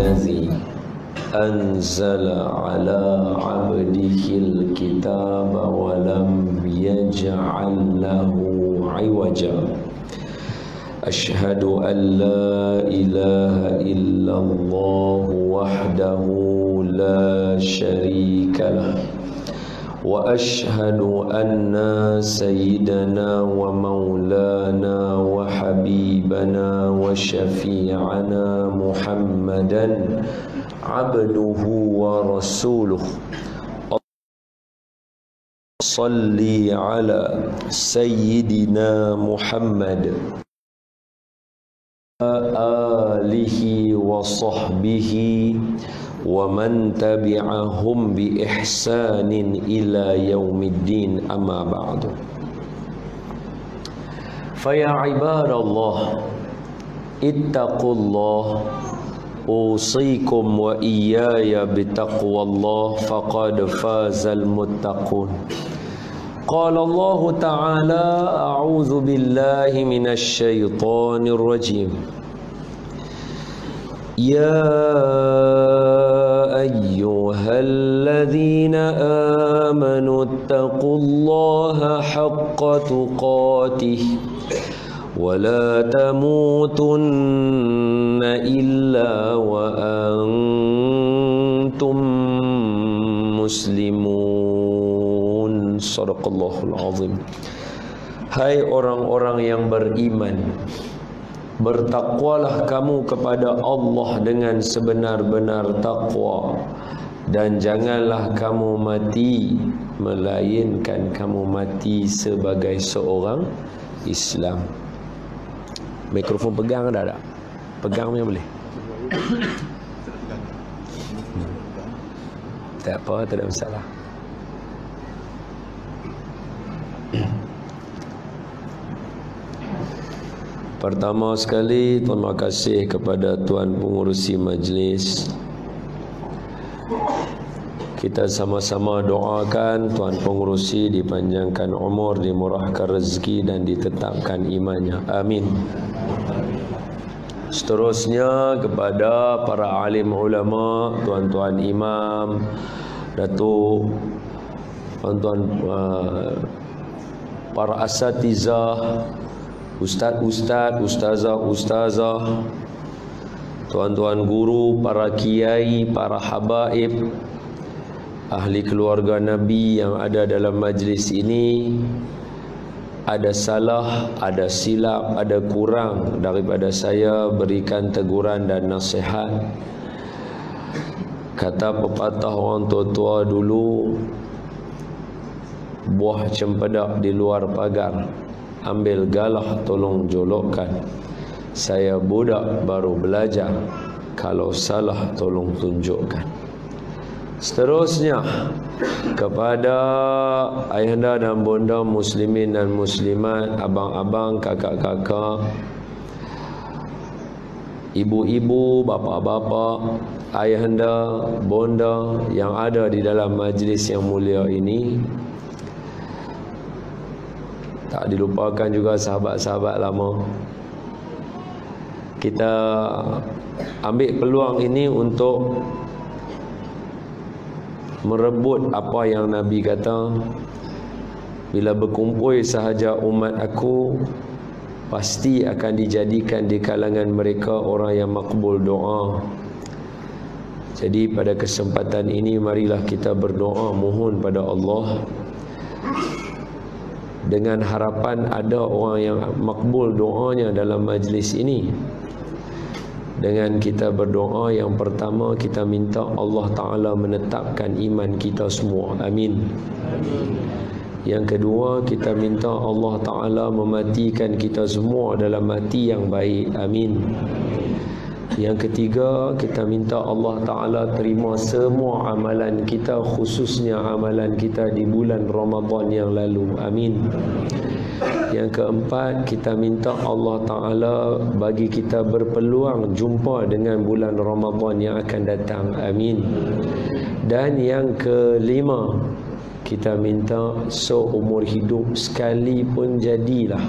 الذي أنزل على عبده الكتاب ولم يجعل له عوجا أشهد أن لا إله إلا الله وحده لا شريك له وأشهد أن سيدنا ومولانا وحبيبنا وشفيعنا محمدا عبده ورسوله صل على سيدنا محمد آله وصحبه ومن تبعهم بإحسان إلى يوم الدين أما بعد فيا عباد الله اتقوا الله أوصيكم وإياي بتقوى الله فقد فاز المتقون قال الله تعالى أعوذ بالله من الشيطان الرجيم يا أيها الذين آمنوا اتقوا الله حق تقاته ولا تموتن إلا وأنتم مسلمون Sadaqallahul Azim. Hai orang-orang yang beriman, bertakwalah kamu kepada Allah dengan sebenar-benar takwa, dan janganlah kamu mati melainkan kamu mati sebagai seorang Islam. Mikrofon pegang ada tak? Pegang punya boleh? Tak apa, tak ada masalah. Pertama sekali, terima kasih kepada Tuan Pengurusi Majlis. Kita sama-sama doakan Tuan Pengurusi dipanjangkan umur, dimurahkan rezeki dan ditetapkan imannya. Amin. Seterusnya kepada para alim ulama, tuan-tuan imam, datuk, tuan-tuan para asatizah, ustaz-ustaz, ustazah-ustazah, tuan-tuan guru, para kiai, para habaib, ahli keluarga Nabi yang ada dalam majlis ini. Ada salah, ada silap, ada kurang daripada saya, berikan teguran dan nasihat. Kata pepatah orang tua-tua dulu, buah cempedak di luar pagar, ambil galah tolong jolokkan. Saya budak baru belajar, kalau salah tolong tunjukkan. Seterusnya kepada ayahanda dan bonda muslimin dan muslimat, abang-abang, kakak-kakak, ibu-ibu, bapa-bapa, ayahanda, bonda yang ada di dalam majlis yang mulia ini. Tak dilupakan juga sahabat-sahabat lama. Kita ambil peluang ini untuk merebut apa yang Nabi kata, bila berkumpul sahaja umat aku, pasti akan dijadikan di kalangan mereka orang yang makbul doa. Jadi pada kesempatan ini marilah kita berdoa mohon pada Allah, dengan harapan ada orang yang makbul doanya dalam majlis ini. Dengan kita berdoa, yang pertama kita minta Allah Ta'ala menetapkan iman kita semua. Amin. Yang kedua, kita minta Allah Ta'ala mematikan kita semua dalam mati yang baik. Amin. Yang ketiga, kita minta Allah Ta'ala terima semua amalan kita, khususnya amalan kita di bulan Ramadan yang lalu. Amin. Yang keempat, kita minta Allah Ta'ala bagi kita berpeluang jumpa dengan bulan Ramadan yang akan datang. Amin. Dan yang kelima, kita minta seumur hidup sekali pun jadilah.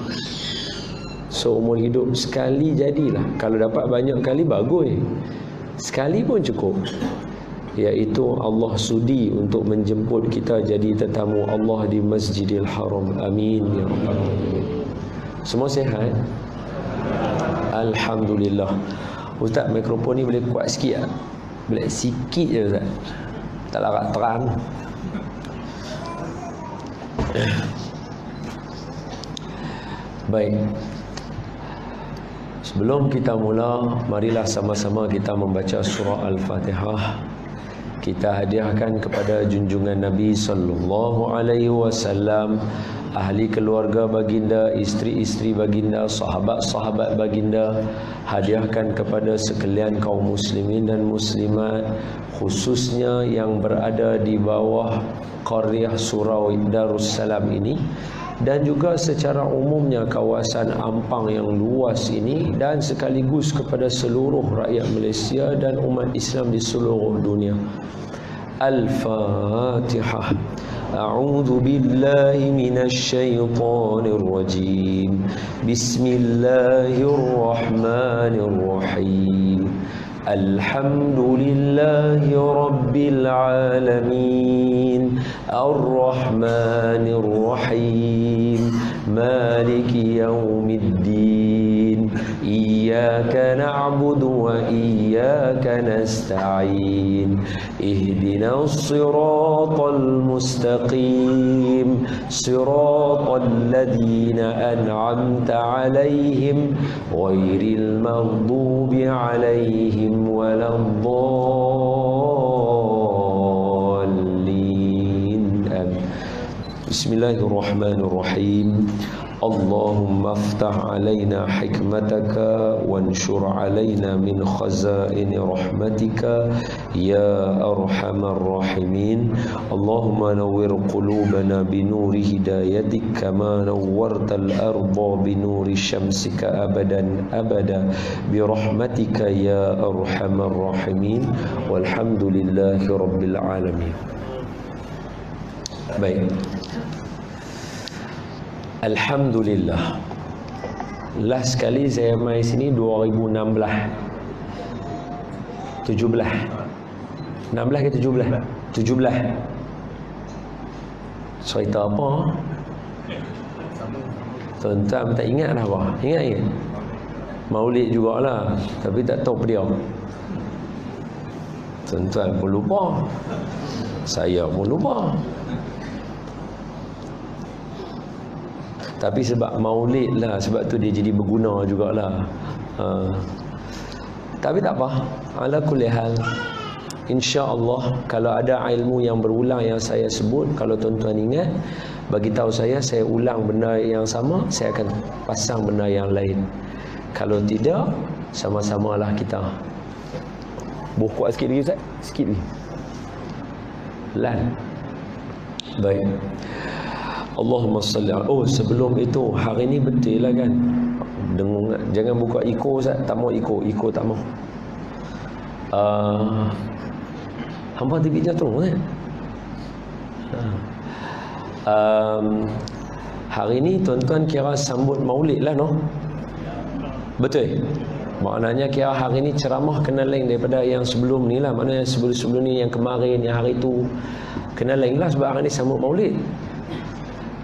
Seumur hidup sekali jadilah. Kalau dapat banyak kali bagus, sekali pun cukup, iaitu Allah sudi untuk menjemput kita jadi tetamu Allah di Masjidil Haram. Amin ya rabbal alamin. Semua sihat? Alhamdulillah. Ustaz, mikrofon ni boleh kuat sikit tak? Boleh sikit je Ustaz, tak larat terang. Baik, sebelum kita mula, marilah sama-sama kita membaca surah Al-Fatihah. Kita hadiahkan kepada junjungan Nabi sallallahu alaihi wasallam, ahli keluarga baginda, isteri-isteri baginda, sahabat-sahabat baginda. Hadiahkan kepada sekalian kaum muslimin dan muslimat, khususnya yang berada di bawah qaryah surau Darussalam ini, dan juga secara umumnya kawasan Ampang yang luas ini, dan sekaligus kepada seluruh rakyat Malaysia dan umat Islam di seluruh dunia. Al-Fatihah. A'udzu billahi minasy syaithanir rajim. Bismillahirrahmanirrahim. Alhamdulillahi rabbil alamin. Ar-Rahmanir Rahim. Maliki yaumiddin. Iyyaka na'budu wa iyyaka nasta'in. Ihdinas siratal mustaqim. Siratal ladzina an'amta 'alaihim ghairil maghdubi 'alaihim waladdallin. Amin. Bismillahirrahmanirrahim. Allahumma aftah alaina hikmataka wanshur alaina min khazaini rahmatika ya arhamar rahimin. Allahumma nawwir qulubana binuri hidayatik kama nawwartal arda binuri syamsika abadan abada birahmatika ya arhamar rahimin. Walhamdulillahi rabbil alamin. Baik, alhamdulillah. Last kali saya mai sini 2016. 16 ke 17? 17. Cerita apa? Tuan-tuan tak ingat dah apa? Ingat? Maulid jugalah, tapi tak tahu apa dia. Tuan-tuan pun lupa, saya pun lupa. Tapi sebab maulid lah, sebab tu dia jadi berguna jugalah. Tapi tak apa, ala kulli hal, insya-Allah kalau ada ilmu yang berulang yang saya sebut, kalau tuan-tuan ingat, bagi tahu saya ulang benda yang sama, saya akan pasang benda yang lain. Kalau tidak, sama-samalah kita. Buh kuat sikit lagi Ustaz, sikit lagi. Lan. Baik. Allahumma salli. Oh, sebelum itu, hari ni betul lah kan, jangan buka Iko Ustaz. Tak mau Iko tak mau. Hampa TV jatuh kan? Hari ni tuan-tuan kira sambut maulid lah, no? Betul? Maknanya kira hari ni ceramah kena lain daripada yang sebelum ni lah. Maknanya sebelum ni, yang kemarin, yang hari tu kena lain lah, sebab hari ni sambut maulid.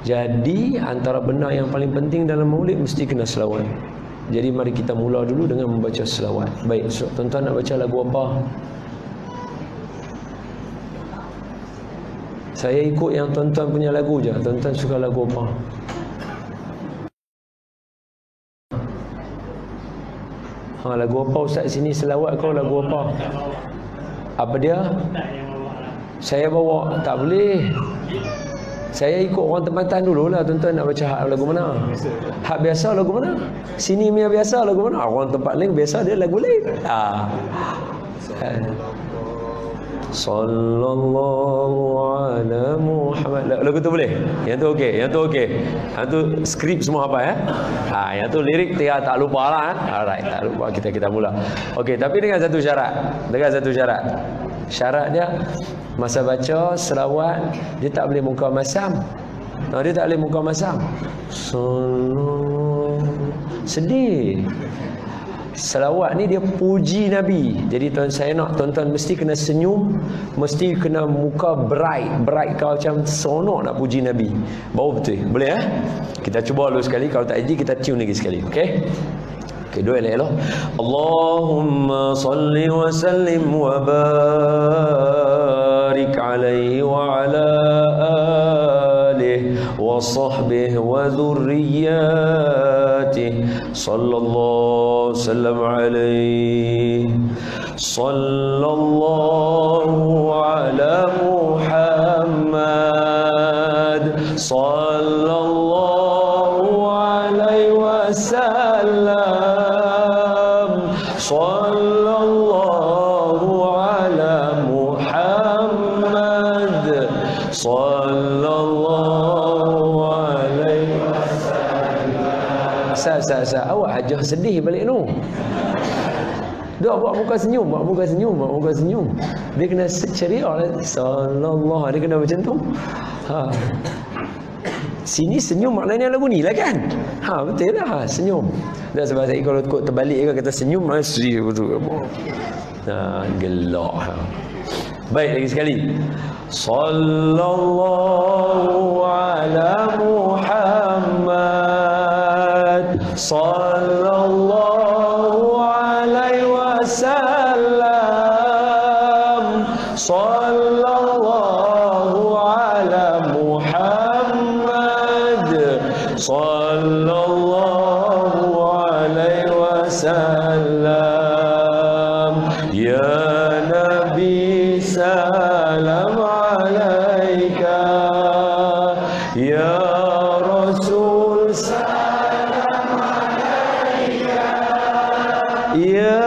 Jadi antara benda yang paling penting dalam maulid mesti kena selawat. Jadi mari kita mula dulu dengan membaca selawat. Baik, so, tuan-tuan nak baca lagu apa? Saya ikut yang tuan-tuan punya lagu je. Tuan-tuan suka lagu apa? Lagu apa Ustaz sini selawat kau, lagu apa? Apa dia? Saya bawa, tak boleh. Saya ikut orang tempatan dulu lah. Tuan-tuan nak baca hak lagu mana? Hak biasa lagu mana? Sini punya biasa lagu mana? Orang tempat lain biasa dia lagu lain. Sallallahu ala Muhammad. Lagu tu boleh? Yang tu okey, yang tu okey. Yang tu skrip semua apa ya? Yang tu lirik tak lupa lah. Alright, tak lupa, kita mula. Okey, tapi dengan satu syarat. Syarat dia, masa baca selawat, dia tak boleh muka masam. Dia tak boleh muka masam. Sedih. Selawat ni dia puji Nabi. Jadi tuan saya nak tuan-tuan mesti kena senyum, mesti kena muka bright kau macam seronok nak puji Nabi. Baru betul. Boleh Kita cuba dulu sekali, kalau tak jadi kita tune lagi sekali. Okey? Okey, doa elok. Allahumma salli wa sallim wa barik alaihi wa ala alihi wa sahbihi wa dhurriyyatihi sallallahu sallam alaihi sallallahu ala Muhammad sallallahu alaihi wasallam sallallahu ala Muhammad sallallahu alaihi wasallam. Sa awak hajah sedih balik tu. Dok buat muka senyum, buat muka senyum. Dia kena ceria lah. Sallallahu, dia kena macam tu. Sini senyum maknanya lagu ni lah kan? Betul lah, senyum. Dan sebab saya kalau terbalik ke kata senyum, masih betul. Gelak. Baik, lagi sekali. Sallallahu ala Muhammad sallallahu alaihi wasallam sallallahu ala Muhammad sallallahu alaihi wasallam. Ya Nabi salam alaika, ya Rasul salam alaika, ya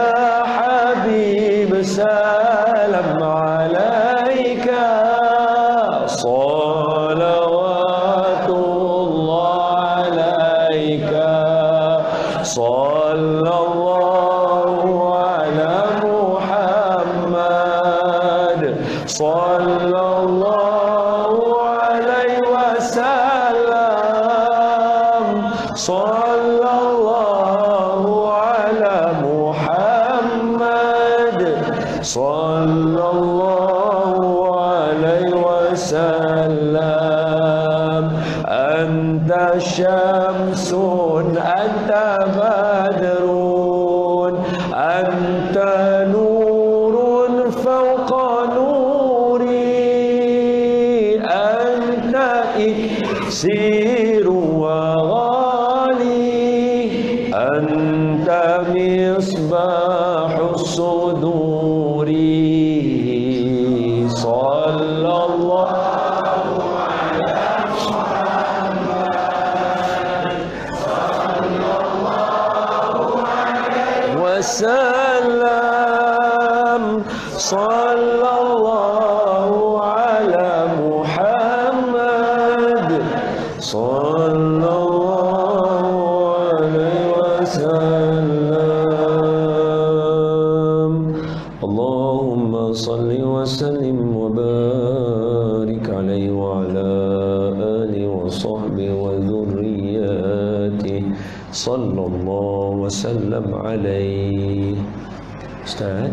Habib salam alaika, salawatullah alaika, sallallahu ala Muhammad sallallahu alaihi wasallam sallallahu ala Muhammad sallallahu alaihi wasallam. Anta syamsun anta badrun anta nurun fawqa nuri anta iksiru wa ghali anta misbahus suduri sallallahu wasallam sallallahu ala Muhammad sallallahu alaihi wasallam. Allahumma salli wa sallim wa barik alaihi wa ala alihi wa sahbihi wa dhurriyyatihi sallallahu wasallam alaihi. Ustaz,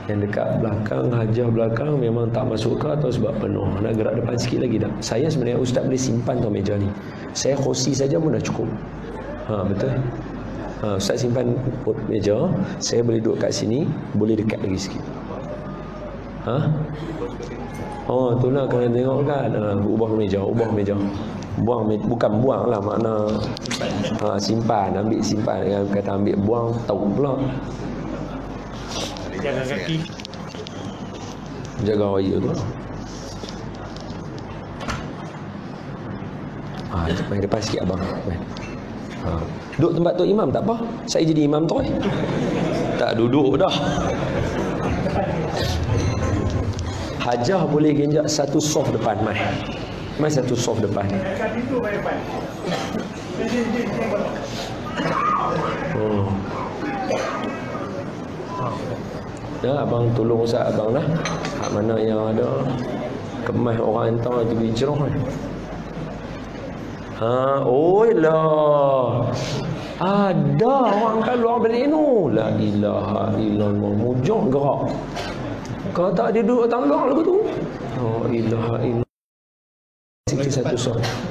yang dekat belakang, hajah belakang memang tak masuk ke atau sebab penuh? Nak gerak depan sikit lagi tak? Saya sebenarnya Ustaz boleh simpan tau meja ni. Saya kursi saja pun dah cukup. Betul? Ustaz simpan meja, saya boleh duduk kat sini, boleh dekat lagi sikit. Itulah kena tengok kan. Ubah meja. Bukan buang lah, makna simpan, ambil simpan. Yang kata ambil buang, tahu pula. Jaga kaki, jaga raya tu. Main depan sikit abang. Duduk tempat tu imam tak apa. Saya jadi imam tu. Tak duduk dah. Hajah boleh genjak satu soft depan mai. Mai satu soft depan. Ya, abang tolong Ustaz abang lah. Hak mana yang ada kemas orang hantar tu hijrah kan. Oh lah. Ada orang keluar balik ni. La ilaha illallah. Mujur gerak. Kalau tak dia duduk tangga lagu tu. La ilaha illallah.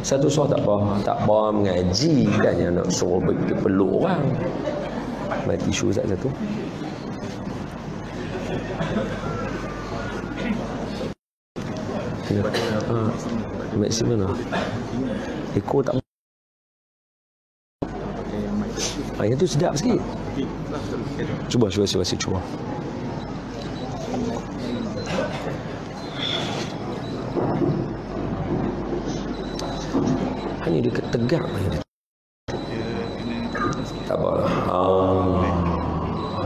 Satu soh tak apa mengaji kan yang nak suruh peluk orang. Mati tisu satu. Maksimum lah. Ekor tak. Yang tu sedap sikit. Cuba. Hanya dia tegak. Tak apalah.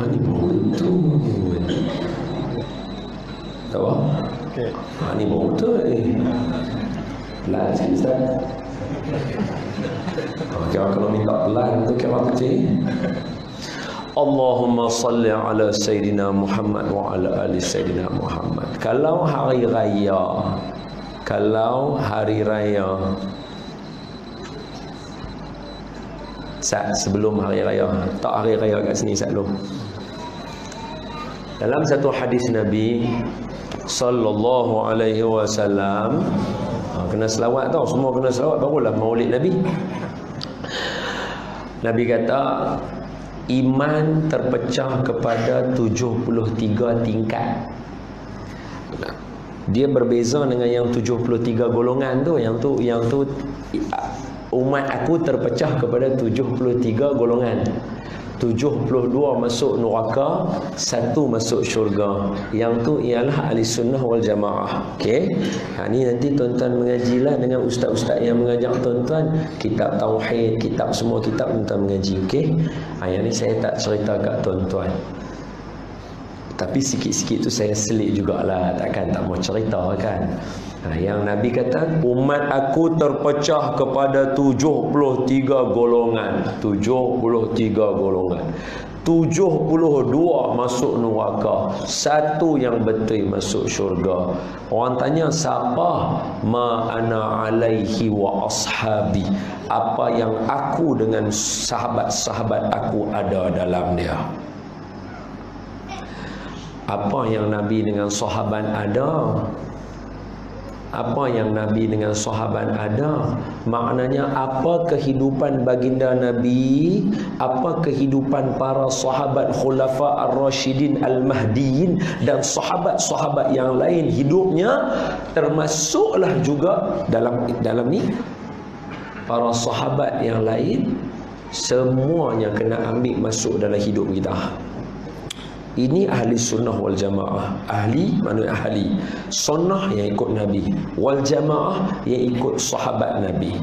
Ini betul. Tak apa? Okay. Ini betul. Pelan sikit Ustaz. Kira kalau minta pelan tu kira kecil. Allahumma salli ala Sayyidina Muhammad wa ala ali Sayyidina Muhammad. Kalau hari raya sebelum hari raya, tak hari raya kat sini sebelum. Dalam satu hadis Nabi sallallahu alaihi wasallam, kena selawat tau, semua kena selawat barulah maulid Nabi. Nabi kata iman terpecah kepada 73 tingkat. Dia berbeza dengan yang 73 golongan tu. Yang tu umat aku terpecah kepada 73 golongan. 72 masuk neraka, 1 masuk syurga. Yang tu ialah ahli sunnah wal jamaah. Okey. Ni nanti tuan-tuan mengajilah dengan ustaz-ustaz yang mengajar tuan-tuan kitab tauhid, kitab semua kitab tuan-tuan mengaji. Okey. Yang ni saya tak cerita kat tuan-tuan. Tapi sikit-sikit tu saya selit jugalah, takkan tak mau cerita kan. Yang Nabi kata umat aku terpecah kepada 73 golongan. 73 golongan. 72 masuk neraka, 1 yang betul masuk syurga. Orang tanya siapa? Ma ana alaihi wa ashabi. Apa yang aku dengan sahabat-sahabat aku ada dalam dia. Apa yang Nabi dengan sahabat ada? Apa yang Nabi dengan sahabat ada? Maknanya apa kehidupan baginda Nabi, apa kehidupan para sahabat khulafa ar-rasyidin al-mahdiyin dan sahabat-sahabat yang lain hidupnya, termasuklah juga dalam ni para sahabat yang lain, semuanya kena ambil masuk dalam hidup kita. Ini ahli sunnah wal jamaah. Ahli maknanya ahli sunnah yang ikut Nabi, wal jamaah yang ikut sahabat Nabi.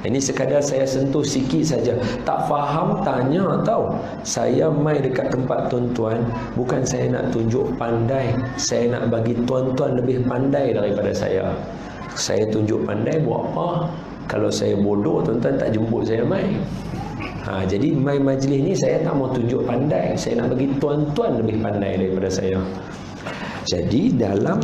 Ini sekadar saya sentuh sikit saja. Tak faham tanya tau. Saya mai dekat tempat tuan-tuan bukan saya nak tunjuk pandai, saya nak bagi tuan-tuan lebih pandai daripada saya. Saya tunjuk pandai buat apa? Kalau saya bodoh, tuan-tuan tak jemput saya mai. Jadi mai majlis ni saya tak mau tunjuk pandai, saya nak bagi tuan-tuan lebih pandai daripada saya. Jadi dalam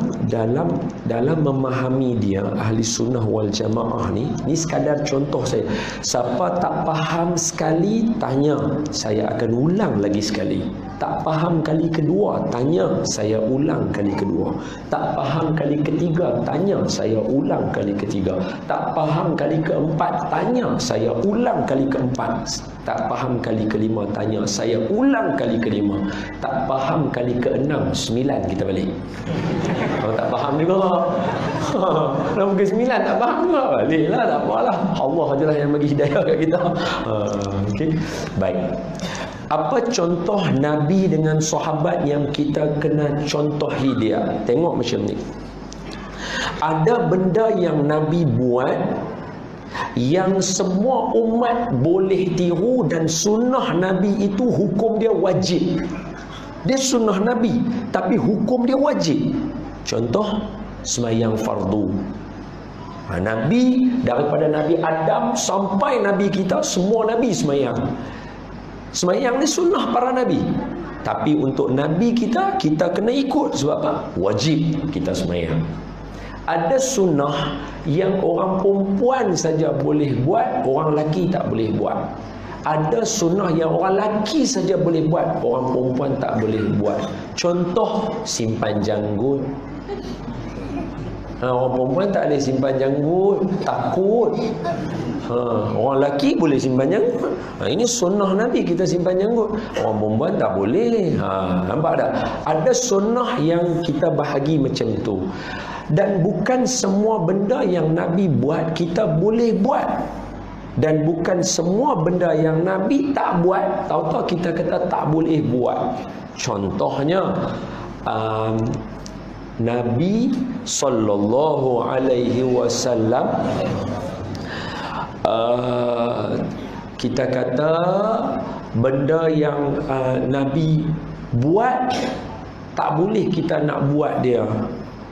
memahami dia ahli sunnah wal jamaah ni sekadar contoh saya. Siapa tak faham sekali tanya, saya akan ulang lagi sekali. Tak faham kali kedua tanya, saya ulang kali kedua. Tak faham kali ketiga tanya, saya ulang kali ketiga. Tak faham kali keempat tanya, saya ulang kali keempat. Tak faham kali kelima tanya, saya ulang kali kelima. Tak faham kali keenam, 9 kita balik. Kalau tak faham juga dah mungkin 9 tak faham juga, baliklah, tak apalah. Allah je lah yang bagi hidayah kat kita. Okay. Baik. Apa contoh Nabi dengan sahabat yang kita kena contohi dia? Tengok macam ni. Ada benda yang Nabi buat yang semua umat boleh tiru, dan sunnah Nabi itu hukum dia wajib. Dia sunnah Nabi tapi hukum dia wajib. Contoh sembahyang fardu. Nabi, daripada Nabi Adam sampai Nabi kita, semua Nabi sembahyang. Sembahyang ni sunnah para Nabi. Tapi untuk Nabi kita kena ikut. Sebab apa? Wajib kita sembahyang. Ada sunnah yang orang perempuan saja boleh buat, orang lelaki tak boleh buat. Ada sunnah yang orang lelaki saja boleh buat, orang perempuan tak boleh buat. Contoh, simpan janggut. Orang perempuan tak boleh simpan janggut, takut. Orang lelaki boleh simpan janggut. Ini sunnah Nabi, kita simpan janggut. Orang perempuan tak boleh. Nampak tak? Ada sunnah yang kita bahagi macam tu. Dan bukan semua benda yang Nabi buat kita boleh buat. Dan bukan semua benda yang Nabi tak buat, tahu-tahu kita kata tak boleh buat. Contohnya, Nabi sallallahu alaihi wasallam, kita kata benda yang Nabi buat tak boleh kita nak buat dia.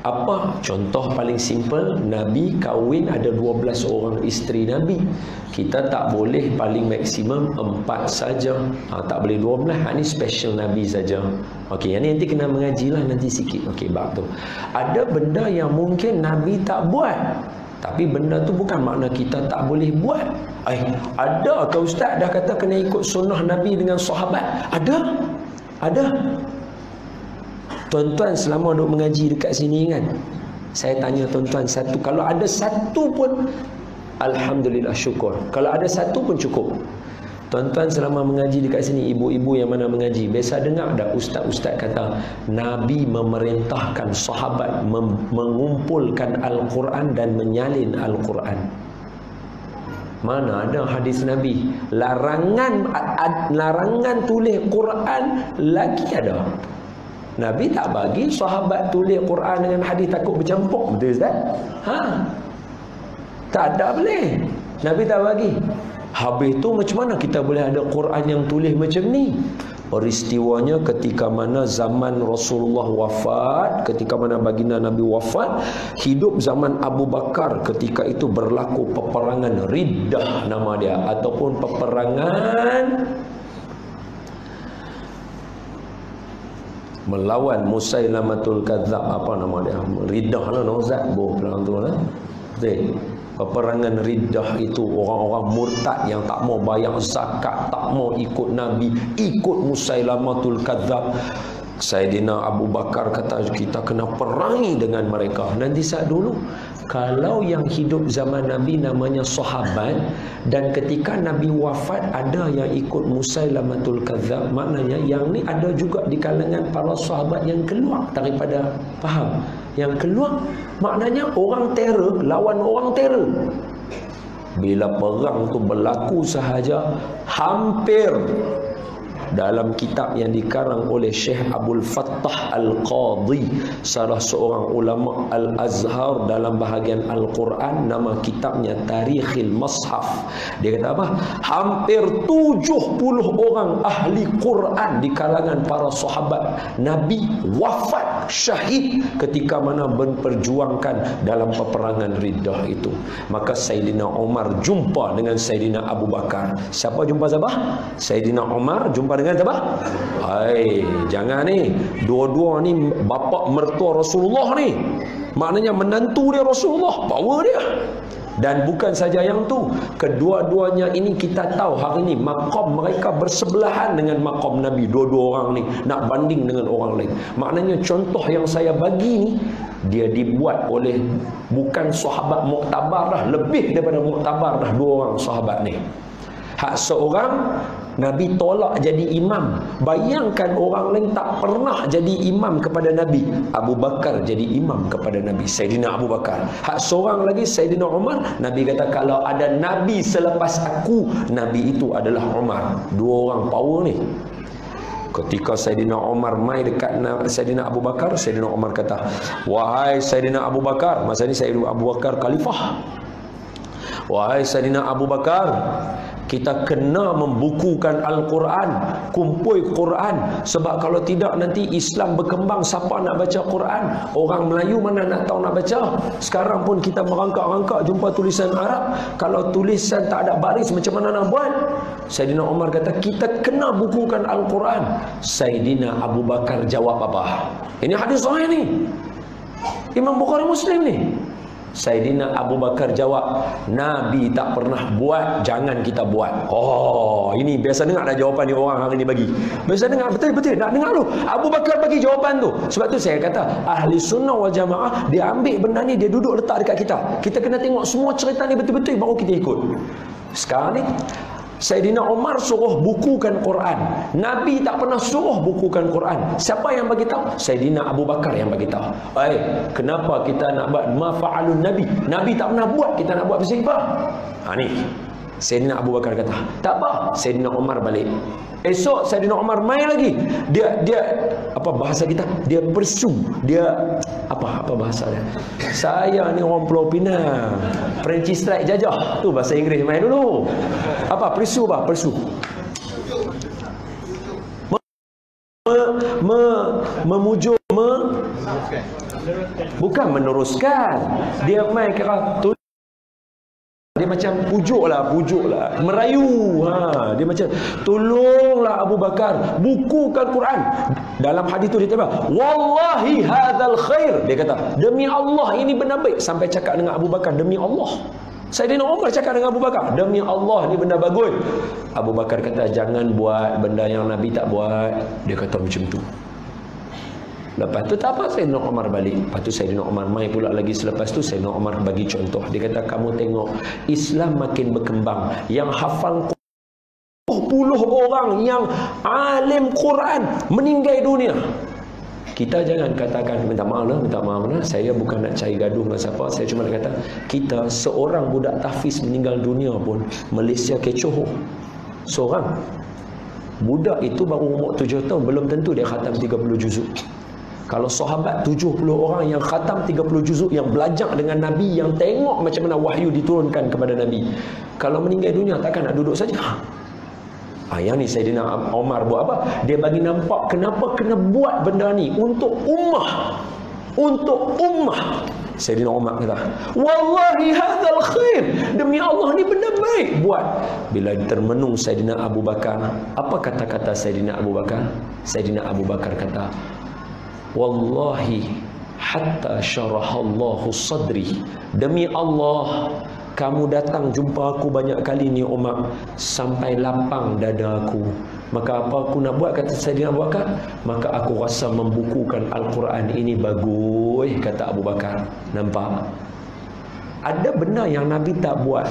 Apa? Contoh paling simple, Nabi kahwin ada 12 orang isteri Nabi. Kita tak boleh, paling maksimum 4 saja. Tak boleh 12. Ini special Nabi saja. Okey, yang ni nanti kena mengajilah nanti sikit. Okey, bab tu. Ada benda yang mungkin Nabi tak buat. Tapi benda tu bukan makna kita tak boleh buat. Ada ke ustaz dah kata kena ikut sunnah Nabi dengan sahabat? Ada. Ada. Tuan-tuan selama duk mengaji dekat sini kan, saya tanya tuan-tuan satu, kalau ada satu pun alhamdulillah, syukur. Kalau ada satu pun cukup. Tuan-tuan selama mengaji dekat sini, ibu-ibu yang mana mengaji, biasa dengar tak ustaz-ustaz kata Nabi memerintahkan sahabat mengumpulkan Al-Quran dan menyalin Al-Quran? Mana ada hadis Nabi larangan tulis Quran lagi ada? Nabi tak bagi sahabat tulis Quran dengan hadis takut bercampur. Betul Ustaz? Tak ada boleh. Nabi tak bagi. Habis tu macam mana kita boleh ada Quran yang tulis macam ni? Peristiwanya ketika mana zaman Rasulullah wafat, ketika mana baginda Nabi wafat, hidup zaman Abu Bakar, ketika itu berlaku peperangan Riddah nama dia, ataupun peperangan melawan Musailamatul Kadzab, apa nama dia? Riddah lah Ustaz. Perang tu lah. Betul. Peperangan Riddah itu orang-orang murtad yang tak mau bayar zakat, tak mau ikut Nabi, ikut Musailamatul Kadzab. Saidina Abu Bakar kata kita kena perangi dengan mereka. Nanti saat dulu, kalau yang hidup zaman Nabi namanya sahabat, dan ketika Nabi wafat ada yang ikut Musailamatul Kadzab, maknanya yang ni ada juga di kalangan para sahabat yang keluar daripada faham. Yang keluar maknanya orang teror lawan orang teror. Bila perang tu berlaku sahaja, hampir dalam kitab yang dikarang oleh Syekh Abdul Fattah Al-Qadhi, salah seorang ulama Al-Azhar, dalam bahagian Al-Quran, nama kitabnya Tarikhil Mashaf. Dia kata apa? Hampir 70 orang ahli Quran di kalangan para sahabat Nabi wafat syahid ketika mana berperjuangkan dalam peperangan Riddah itu. Maka Sayyidina Umar jumpa dengan Sayyidina Abu Bakar. Siapa jumpa siapa? Sayyidina Umar jumpa dengan siapa? Jangan ni, dua-dua ni bapa mertua Rasulullah ni. Maknanya menantu dia Rasulullah, bawa dia. Dan bukan saja yang tu, kedua-duanya ini kita tahu hari ni maqam mereka bersebelahan dengan maqam Nabi. Dua-dua orang ni nak banding dengan orang lain. Maknanya contoh yang saya bagi ni, dia dibuat oleh bukan sahabat muktabar dah, lebih daripada muktabar dah dua orang sahabat ni. Hak seorang Nabi tolak jadi imam. Bayangkan orang lain tak pernah jadi imam kepada Nabi. Abu Bakar jadi imam kepada Nabi, Sayyidina Abu Bakar. Hak seorang lagi Sayyidina Umar. Nabi kata kalau ada Nabi selepas aku, Nabi itu adalah Umar. Dua orang power ni. Ketika Sayyidina Umar mai dekat Sayyidina Abu Bakar, Sayyidina Umar kata, wahai Sayyidina Abu Bakar, masa ni Sayyidina Abu Bakar khalifah. Wahai Sayyidina Abu Bakar, kita kena membukukan Al-Quran, kumpul Quran. Sebab kalau tidak nanti Islam berkembang, siapa nak baca Quran? Orang Melayu mana nak tahu nak baca? Sekarang pun kita merangkak-rangkak jumpa tulisan Arab. Kalau tulisan tak ada baris, macam mana nak buat? Sayyidina Umar kata kita kena bukukan Al-Quran. Sayyidina Abu Bakar jawab apa? Ini hadis sahih ni, Imam Bukhari Muslim ni. Saidina Abu Bakar jawab, Nabi tak pernah buat, jangan kita buat. Oh, ini biasa dengar dah jawapan ni orang hari ni bagi. Biasa dengar, betul-betul nak dengar lu. Abu Bakar bagi jawapan tu. Sebab tu saya kata, ahli sunnah wal jamaah, dia ambil benda ni, dia duduk letak dekat kita. Kita kena tengok semua cerita ni betul-betul baru kita ikut. Sekarang ni Saidina Umar suruh bukukan Quran. Nabi tak pernah suruh bukukan Quran. Siapa yang bagi tahu? Saidina Abu Bakar yang bagi tahu. Kenapa kita nak buat ma fa'alun Nabi? Nabi tak pernah buat, kita nak buat pasal apa? Ni Saidina Abu Bakar kata, tak apa. Saidina Umar balik. Esok Saidina Umar main lagi. Dia apa bahasa kita? Dia persu. Dia apa bahasa dia? Saya ni orang Pulau Pinang. French strike jajah. Tu bahasa Inggeris main dulu. Apa persu bah? Persu. Memujuk bukan meneruskan. Dia main kira tu. Dia macam pujuk lah, merayu. Dia macam, tolonglah Abu Bakar, bukukan Quran. Dalam hadis tu dia kata, wallahi hadzal khair. Dia kata, demi Allah ini benar baik. Sampai cakap dengan Abu Bakar, demi Allah. Saidina Umar cakap dengan Abu Bakar, demi Allah ni benda bagus. Abu Bakar kata, jangan buat benda yang Nabi tak buat. Dia kata macam tu. Lepas tu tak apa, Saidina Umar balik. Lepas tu Saidina Umar mai pula lagi. Selepas tu Saidina Umar bagi contoh. Dia kata, kamu tengok Islam makin berkembang. Yang hafal 10 orang yang alim Quran meninggal dunia. Kita jangan katakan minta maaf lah. Saya bukan nak cari gaduh dengan siapa. Saya cuma nak kata, kita seorang budak tahfiz meninggal dunia pun Malaysia kecoh. Seorang budak itu baru umur 7 tahun, belum tentu dia khatam 30 juzuk. Kalau sahabat 70 orang yang khatam 30 juzuk, yang belajar dengan Nabi, yang tengok macam mana wahyu diturunkan kepada Nabi, kalau meninggal dunia takkan nak duduk saja. Yang ni Saidina Umar buat apa? Dia bagi nampak kenapa kena buat benda ni untuk ummah. Untuk ummah. Saidina Umar kata, wallahi hadzal khair. Demi Allah ni benda baik buat. Bila termenung Saidina Abu Bakar, apa kata-kata Saidina Abu Bakar? Saidina Abu Bakar kata, wallahi hatta syarahallahu sadri. Demi Allah, kamu datang jumpa aku banyak kali ni Umar, sampai lapang dada aku. Maka apa aku nak buat, kata Saidina Abu Bakar? Maka aku rasa membukukan Al-Quran ini bagus, kata Abu Bakar. Nampak? Ada benda yang Nabi tak buat,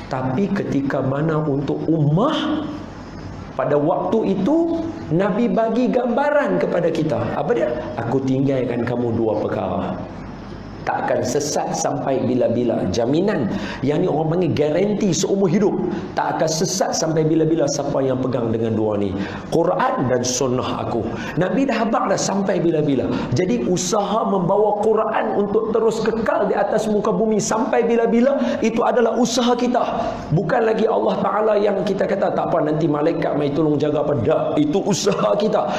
tapi ketika mana untuk ummah, pada waktu itu Nabi bagi gambaran kepada kita. Apa dia? Aku tinggalkan kamu 2 perkara. Tak akan sesat sampai bila-bila. Jaminan. Yang ni orang panggil garanti seumur hidup. Tak akan sesat sampai bila-bila siapa yang pegang dengan 2 ni. Quran dan sunnah aku. Nabi dah habaq dah sampai bila-bila. Jadi usaha membawa Quran untuk terus kekal di atas muka bumi sampai bila-bila, itu adalah usaha kita. Bukan lagi Allah Ta'ala yang kita kata, tak apa nanti malaikat mai tolong jaga apa. Tak. Itu usaha kita.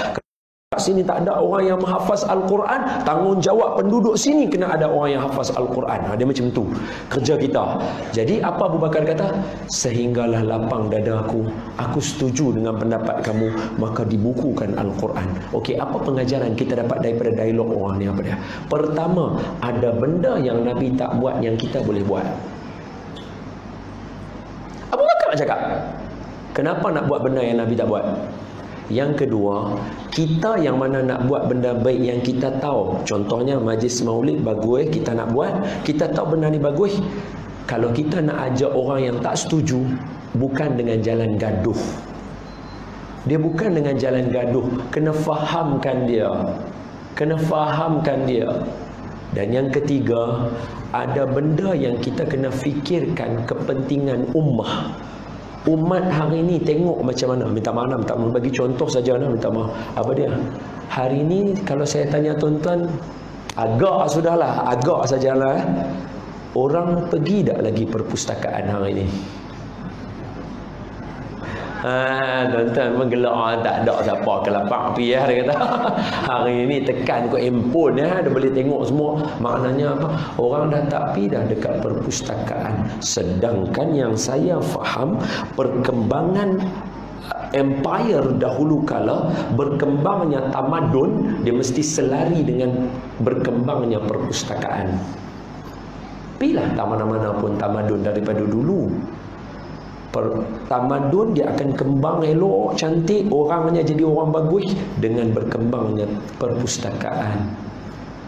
Sini tak ada orang yang menghafaz Al-Quran, tanggungjawab penduduk sini kena ada orang yang hafaz Al-Quran. Dia macam tu kerja kita. Jadi apa Abu Bakar kata? Sehinggalah lapang dada aku setuju dengan pendapat kamu, maka dibukukan Al-Quran. Okey, apa pengajaran kita dapat daripada dialog orang ni? Apa dia? Pertama, ada benda yang Nabi tak buat yang kita boleh buat. Abu Bakar cakap, kenapa nak buat benda yang Nabi tak buat? Yang kedua, kita yang mana nak buat benda baik yang kita tahu. Contohnya majlis maulid bagus, kita nak buat, kita tahu benda ni bagus. Kalau kita nak ajak orang yang tak setuju, bukan dengan jalan gaduh. Dia bukan dengan jalan gaduh, kena fahamkan dia. Kena fahamkan dia. Dan yang ketiga, ada benda yang kita kena fikirkan kepentingan ummah. Umat hari ini tengok macam mana. Minta maaf, bagi contoh saja, minta maaf. Apa dia? Hari ini kalau saya tanya tuan-tuan, agak sajalah. Orang pergi tak lagi perpustakaan hari ini? Tuan-tuan menggelak, tak ada siapa ke lapak api dia kata. Hari ini tekan ke handphone dia boleh tengok semua. Maknanya apa? Orang dah tak pergi dah dekat perpustakaan. Sedangkan yang saya faham, perkembangan empire dahulu kala, berkembangnya tamadun, dia mesti selari dengan berkembangnya perpustakaan. Pilah mana-mana pun tamadun daripada dulu. Tamadun dia akan kembang elok, cantik, orangnya jadi orang bagus dengan berkembangnya perpustakaan.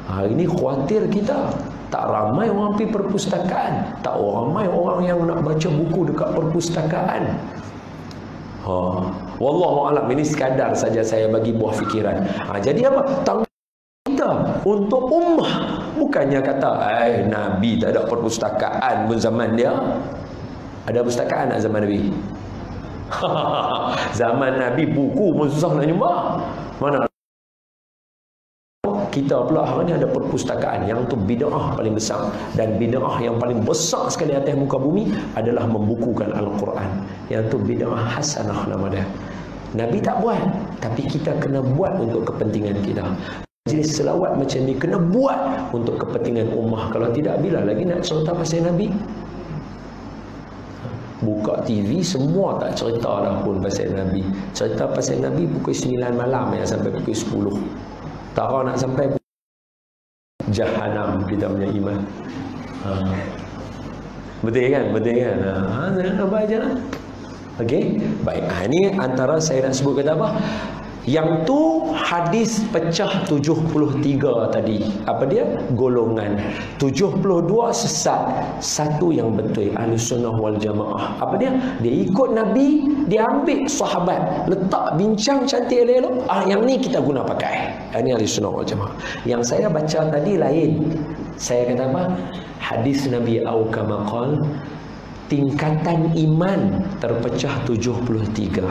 Hari ini khawatir kita tak ramai orang pergi perpustakaan, tak ramai orang yang nak baca buku dekat perpustakaan. Wallahu alam, ini sekadar saja saya bagi buah fikiran. Jadi apa? Tanggungjawab kita untuk ummah. Bukannya kata Nabi tak ada perpustakaan pun zaman dia. Ada perpustakaan tak zaman Nabi? Zaman Nabi buku pun susah nak jumpa. Mana kita pula hari ni ada perpustakaan. Yang tu bid'ah paling besar. Dan bid'ah yang paling besar sekali atas muka bumi adalah membukukan Al-Quran. Yang tu bid'ah hasanah nama dia. Nabi tak buat, tapi kita kena buat untuk kepentingan kita. Majlis selawat macam ni kena buat untuk kepentingan ummah. Kalau tidak, bila lagi nak cerita pasal Nabi? Buka TV semua tak cerita dah pun pasal Nabi. Cerita pasal Nabi pukul 9 malam ya, sampai pukul 10. Tak nak sampai jahanam kita punya iman. Betul kan? Betul kan? Nampak aja lah. Okey, baik. Ini antara saya nak sebut kata apa? Yang tu hadis pecah 73 tadi. Apa dia? Golongan. 72 sesat, satu yang betul, Ahlussunnah wal Jamaah. Apa dia? Dia ikut Nabi, dia ambil sahabat, letak bincang cantik elok. Yang ni kita guna pakai. Ini Ahlussunnah wal Jamaah. Yang saya baca tadi lain. Saya kata apa? Hadis Nabi au kama qala, tingkatan iman terpecah 73.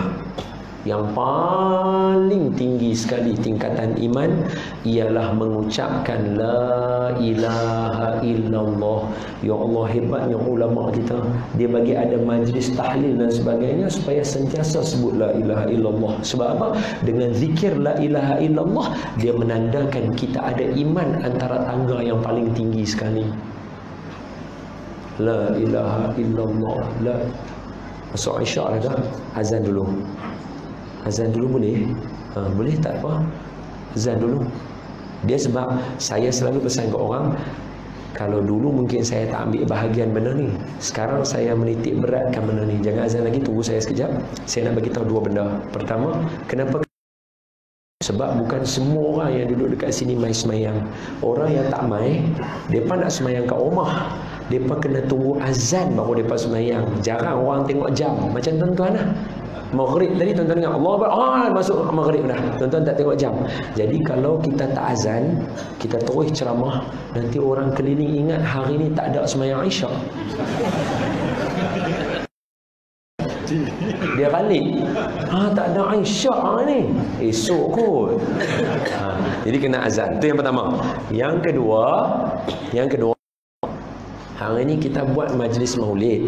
Yang paling tinggi sekali tingkatan iman ialah mengucapkan la ilaha illallah. Ya Allah, hebatnya ulama kita. Dia bagi ada majlis tahlil dan sebagainya supaya sentiasa sebut la ilaha illallah. Sebab apa? Dengan zikir la ilaha illallah, dia menandakan kita ada iman antara tangga yang paling tinggi sekali. La ilaha illallah. La. Masuk isyak dah. Azan dulu. Azan dulu boleh? Boleh, tak apa. Azan dulu. Dia sebab saya selalu pesan ke orang, kalau dulu mungkin saya tak ambil bahagian benda ni, sekarang saya menitik beratkan benda ni. Jangan azan lagi, tunggu saya sekejap. Saya nak bagi tahu dua benda. Pertama, kenapa? Sebab bukan semua orang yang duduk dekat sini mai semayang. Orang yang tak mai, mereka nak semayang kat rumah, mereka kena tunggu azan baru mereka semayang. Jarang orang tengok jam. Macam tuan-tuan lah, Maghrib tadi tuan-tuan dengar Allah Akbar, masuk Maghrib dah. Tuan-tuan tak tengok jam. Jadi kalau kita tak azan, kita terus ceramah, nanti orang keliling ingat hari ni tak ada sembahyang Isyak. Dia balik, tak ada Isyak hari ni, esok kot. Jadi kena azan. Itu yang pertama. Yang kedua, hari ni kita buat majlis maulid.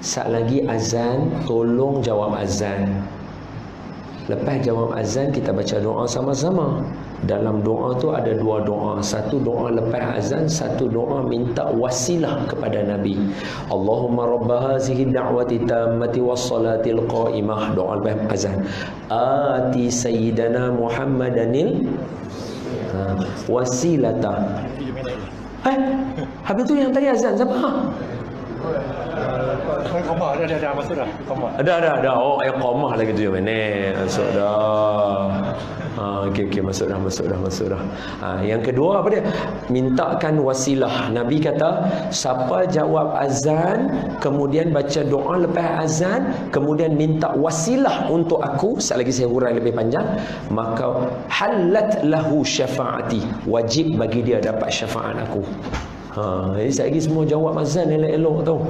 Sat lagi azan, tolong jawab azan. Lepas jawab azan, kita baca doa sama-sama. Dalam doa tu ada dua doa. Satu doa lepas azan, satu doa minta wasilah kepada Nabi. Allahumma rabba hazihi da'wati tammati wassalatil qa'imah. Doa lepas azan. Ati sayyidana Muhammadanil wasilata. Habis tu yang tadi azan siapa? Qamah ada masuk dah. Qamah. Ada. Oh, qamah lagi tu mana? Masuk dah. Okey, masuk dah. Yang kedua apa dia? Mintakan wasilah. Nabi kata, siapa jawab azan, kemudian baca doa lepas azan, kemudian minta wasilah untuk aku, sekali lagi saya urai lebih panjang, maka halat lahu syafaati. Wajib bagi dia dapat syafaat aku. Jadi sekali lagi semua jawab azan elok-elok tau.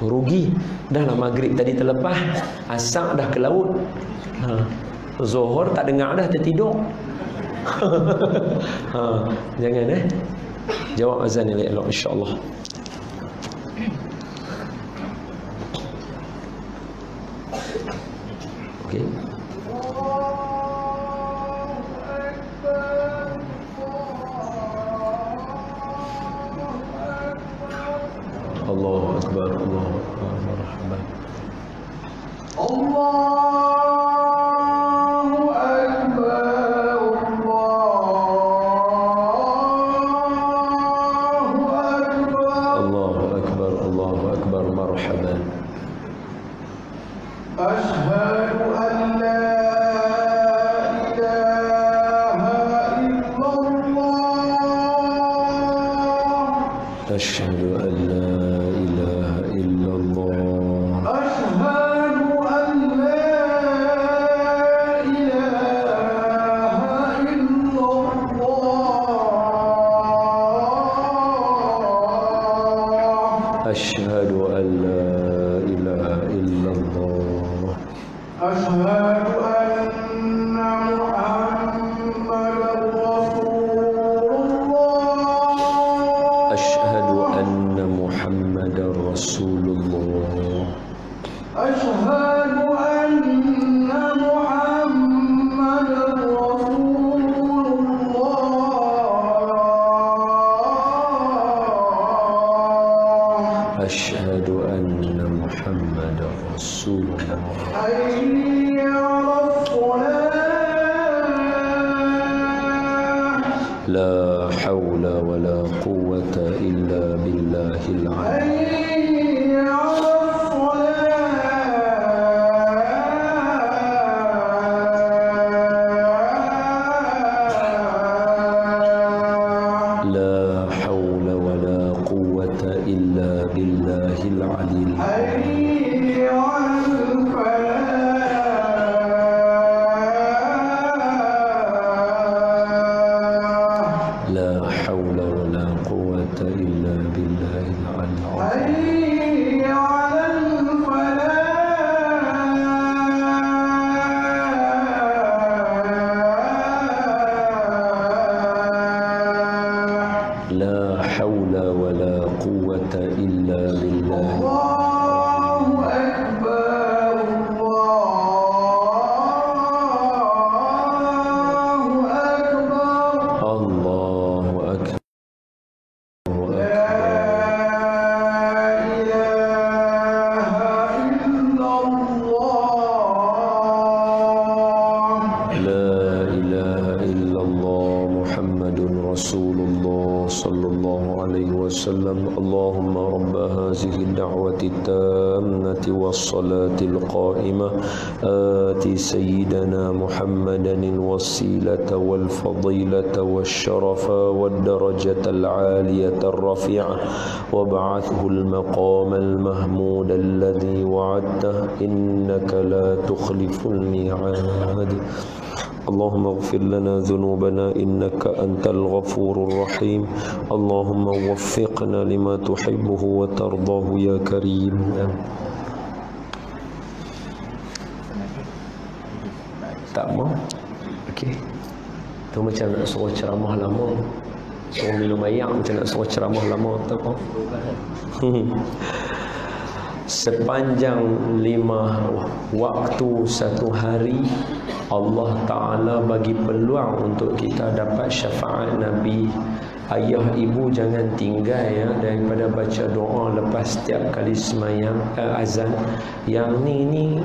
Rugi. Dah lah maghrib tadi terlepas, asar dah ke laut. Zuhur tak dengar dah, tertidur. Jangan jawab azan elok-elok insya-Allah. Okey. Allahu Akbar, Allahu Akbar. Allahu Akbar, Allahu Akbar. akbar, Allahu akbar, marhaban. Asyhadu an la أشهد أن لا إله إلا الله. أشهد أن لا إله إلا الله. أشهد أن لا إله إلا الله. أشهد أن محمدا رسول الله. أشهد أن محمدا رسول الله. أشهد أن محمدا رسول الله. أشهد أن محمدا رسول الله. حي على الصلاة. لا حول ولا قوة إلا بالله العلي. حي على الصلاة. لا حول ولا قوة إلا بالله العلي العظيم. حي على الفلاح. لا حول ولا قوة إلا بالله العلي العظيم. حي على الفلاح. لا حول ولا قوة إلا بالله. الله أكبر. الله الله أكبر. أكبر. لا إله إلا الله. لا إله إلا الله محمد رسول الله صلى الله عليه وسلم. اللهم رب هذه الدعوة التامة والصلاة القائمة آت سيدنا محمدا الوسيلة والفضيلة والشرف والدرجة العالية الرفيعة وابعثه المقام المحمود الذي وعدته إنك لا تخلف الميعاد. اللهم اغفر لنا ذنوبنا إنك أنت الغفور الرحيم. اللهم وفقنا لما تحبه وترضاه يا كريم. Tak mau? Okey. Tu macam nak suruh ceramah lama. Suruh minum air macam nak suruh ceramah lama, tak apa. Sepanjang 5 waktu satu hari, Allah Ta'ala bagi peluang untuk kita dapat syafaat Nabi. Ayah ibu jangan tinggal ya daripada baca doa lepas setiap kali semayang azan. Yang ni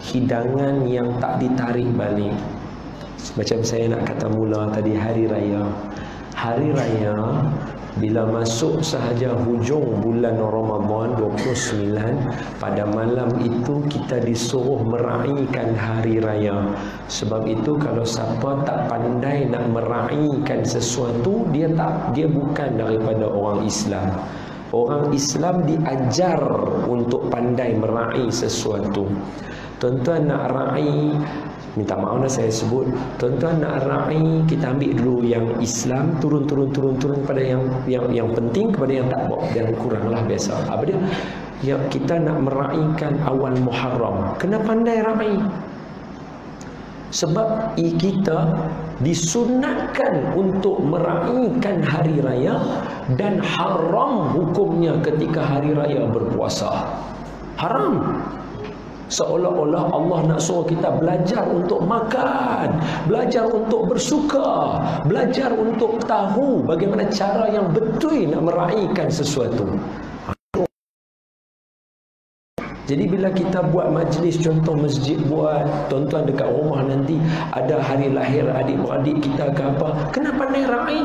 hidangan yang tak ditarik balik. Macam saya nak kata mula tadi, hari raya. Hari raya bila masuk sahaja hujung bulan Ramadan 29, pada malam itu kita disuruh meraihkan hari raya. Sebab itu kalau siapa tak pandai nak meraihkan sesuatu, dia bukan daripada orang Islam. Orang Islam diajar untuk pandai meraih sesuatu. Tuan-tuan nak raih, minta maaf saya sebut, tuan-tuan nak raih, kita ambil dulu yang Islam, turun pada yang penting kepada yang tak buat, dan kuranglah biasa. Apa dia? Ya, kita nak meraihkan awal Muharram, kena pandai raih. Sebab kita disunatkan untuk meraihkan hari raya, dan haram hukumnya ketika hari raya berpuasa. Haram. Seolah-olah Allah nak suruh kita belajar untuk makan, belajar untuk bersuka, belajar untuk tahu bagaimana cara yang betul nak meraihkan sesuatu. Jadi bila kita buat majlis, contoh masjid buat, tuan-tuan dekat rumah nanti ada hari lahir adik-beradik kita ke apa, kena pandai raih.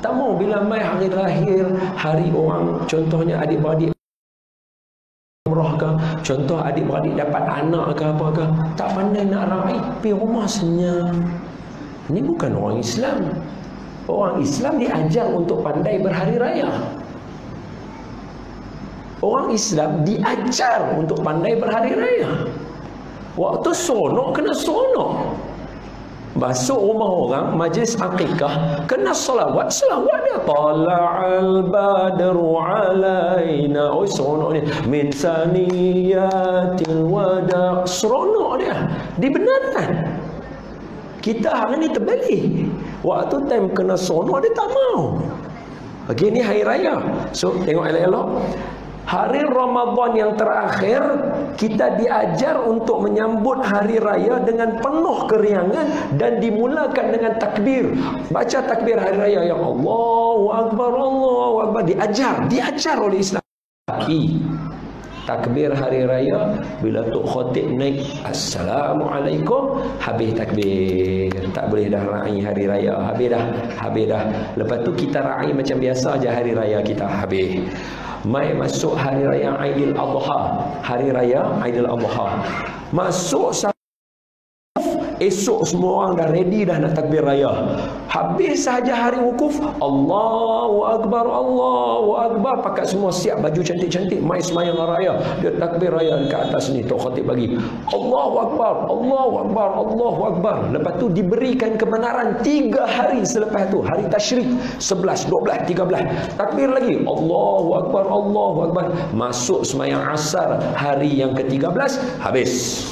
Tak mau bila mai hari lahir, hari orang, contohnya adik-beradik umrah ke, contoh adik-beradik dapat anak ke apa ke, tak pandai nak raih, pergi rumah senyum. Ini bukan orang Islam. Orang Islam diajar untuk pandai berhari raya. Orang Islam diajar untuk pandai berhari raya. Waktu seronok kena seronok. Masuk rumah orang, majlis akikah, kena selawat dia. Tala'al badru alaina. Oh, seronok ni. Min saniyatil wada'. Seronok dia. Dibenarkan. Kita hari ni terbalik. Waktu time kena seronok, dia tak mau. Okey, ni hari raya. So, tengok elok-elok. Hari Ramadan yang terakhir, kita diajar untuk menyambut hari raya dengan penuh keriangan dan dimulakan dengan takbir. Baca takbir hari raya yang Allahu Akbar, Allahu Akbar. Diajar oleh Islam. Tapi takbir hari raya, bila Tok Khatib naik Assalamualaikum, habis takbir. Tak boleh dah raih hari raya. Habis dah. Lepas tu kita raih macam biasa aja hari raya kita, habis. Mai masuk hari raya Aidil Adha. Hari raya Aidil Adha. Masuk esok semua orang dah ready dah nak takbir raya. Habis sahaja hari wukuf, Allahu Akbar, Allahu Akbar. Pakat semua siap baju cantik-cantik, mai semayang raya. Dia takbir raya dekat atas ni, Tok Khatib bagi Allahu Akbar, Allahu Akbar, Allahu Akbar. Lepas tu diberikan kebenaran 3 hari selepas tu, hari tasyrik 11, 12, 13. Takbir lagi, Allahu Akbar, Allahu Akbar. Masuk semayang asar hari yang ke-13, habis.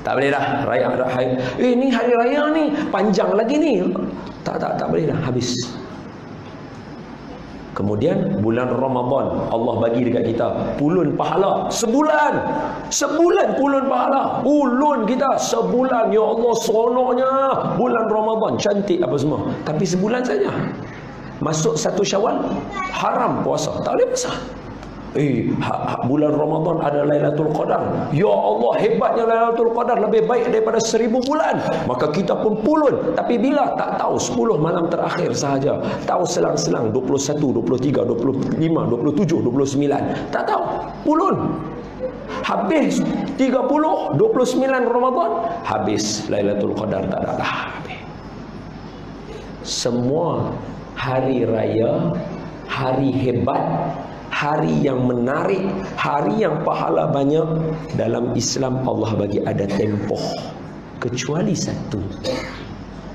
Tak boleh dah. Raya dah. Ni hari raya ni panjang lagi ni. Tak boleh dah. Habis. Kemudian bulan Ramadan, Allah bagi dekat kita pulun pahala sebulan. Sebulan pulun pahala. Pulun kita sebulan. Ya Allah, seronoknya bulan Ramadan, cantik apa semua. Tapi sebulan saja. Masuk 1 Syawal, haram puasa. Tak boleh puasa. Bulan Ramadan ada Lailatul Qadar. Ya Allah, hebatnya Lailatul Qadar, lebih baik daripada 1000 bulan. Maka kita pun pulun. Tapi bila? Tak tahu. 10 malam terakhir sahaja. Tahu selang-selang 21, 23, 25, 27, 29. Tak tahu. Pulun. Habis 30, 29 Ramadan, habis Lailatul Qadar, tak ada dah. Semua hari raya, hari hebat, hari yang menarik, hari yang pahala banyak, dalam Islam Allah bagi ada tempoh, kecuali satu,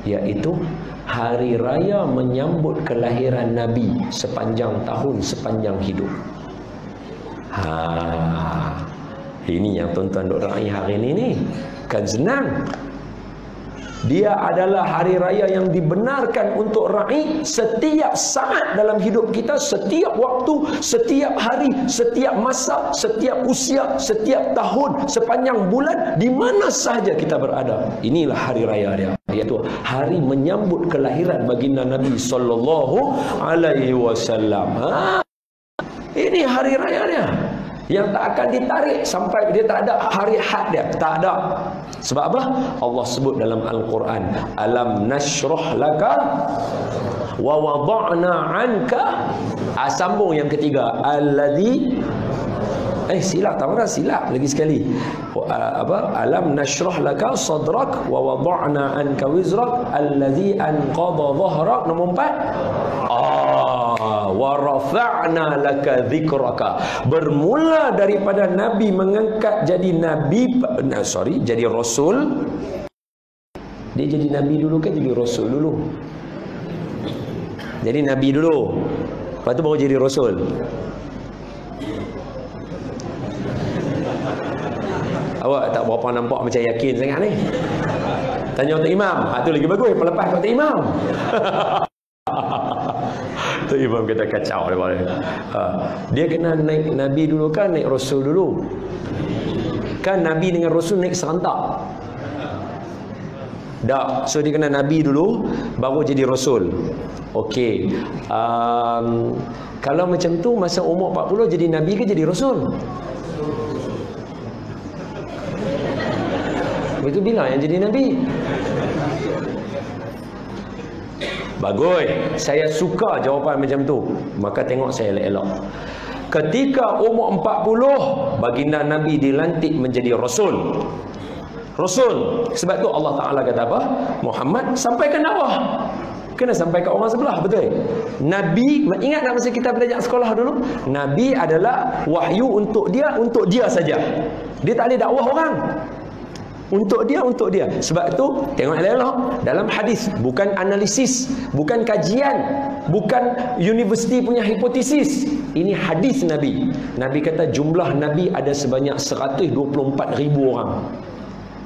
iaitu hari raya menyambut kelahiran Nabi sepanjang tahun, sepanjang hidup. Ini yang tuan-tuan duk raih hari ini ni. Kan senang. Dia adalah hari raya yang dibenarkan untuk raih setiap saat dalam hidup kita, setiap waktu, setiap hari, setiap masa, setiap usia, setiap tahun, sepanjang bulan, di mana sahaja kita berada. Inilah hari raya dia, iaitu hari menyambut kelahiran baginda Nabi sallallahu alaihi wasallam. Ini hari raya dia yang tak akan ditarik sampai dia tak ada hari had dia. Tak ada. Sebab apa? Allah sebut dalam Al-Quran, alam nashrah laka wa wada'na anka. Sambung yang ketiga, alladhi silap, tak pernah silap lagi sekali. Alam nashrah laka sadrak wa wada'na anka wizrak alladhi anqadha dhahrak. Nombor 4, wa rafa'na laka dhikraka. Bermula daripada Nabi mengangkat jadi jadi Rasul. Dia jadi Nabi dulu kan, jadi Rasul dulu. Jadi Nabi dulu, lepas tu baru jadi Rasul. Awak tak berapa nampak macam yakin sangat ni. Tanya Tok Imam, tu lagi bagus, pelepas Tok Imam. Tok Imam kata kacau dia. Dia kena naik Nabi dulu kan, naik Rasul dulu. Kan Nabi dengan Rasul naik serentak. Tak, so dia kena Nabi dulu baru jadi Rasul. Okey. Kalau macam tu masa umur 40 jadi Nabi ke jadi Rasul? Itu bila yang jadi Nabi? Bagus. Saya suka jawapan macam tu. Maka tengok saya elok-elok. Ketika umur 40, baginda Nabi dilantik menjadi Rasul. Rasul. Sebab tu Allah Ta'ala kata apa? Muhammad sampai ke dakwah. Kena sampai ke orang sebelah, betul? Nabi, ingat tak masa kita belajar sekolah dulu? Nabi adalah wahyu untuk dia saja. Dia tak boleh dakwah orang. Untuk dia. Sebab tu, tengok elok dalam hadis, bukan analisis, bukan kajian, bukan universiti punya hipotesis. Ini hadis Nabi. Nabi kata jumlah Nabi ada sebanyak 124,000 orang.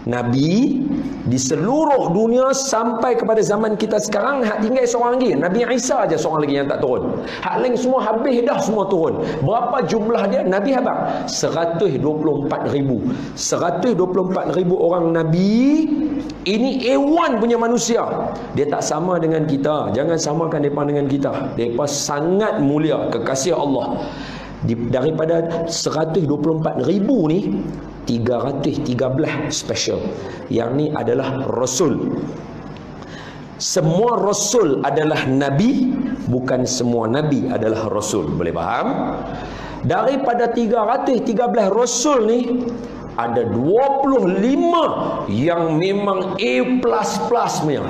Nabi di seluruh dunia sampai kepada zaman kita sekarang hak tinggal seorang lagi. Nabi Isa aja seorang lagi yang tak turun. Hak lain semua habis dah, semua turun. Berapa jumlah dia? Nabi habaq 124,000. 124,000 orang Nabi. Ini A1 punya manusia. Dia tak sama dengan kita. Jangan samakan mereka dengan kita. Mereka sangat mulia, kekasih Allah. Daripada 124,000 ni, 313 special. Yang ni adalah Rasul. Semua Rasul adalah Nabi, bukan semua Nabi adalah Rasul. Boleh faham? Daripada 313 Rasul ni, ada 25 yang memang A++ punya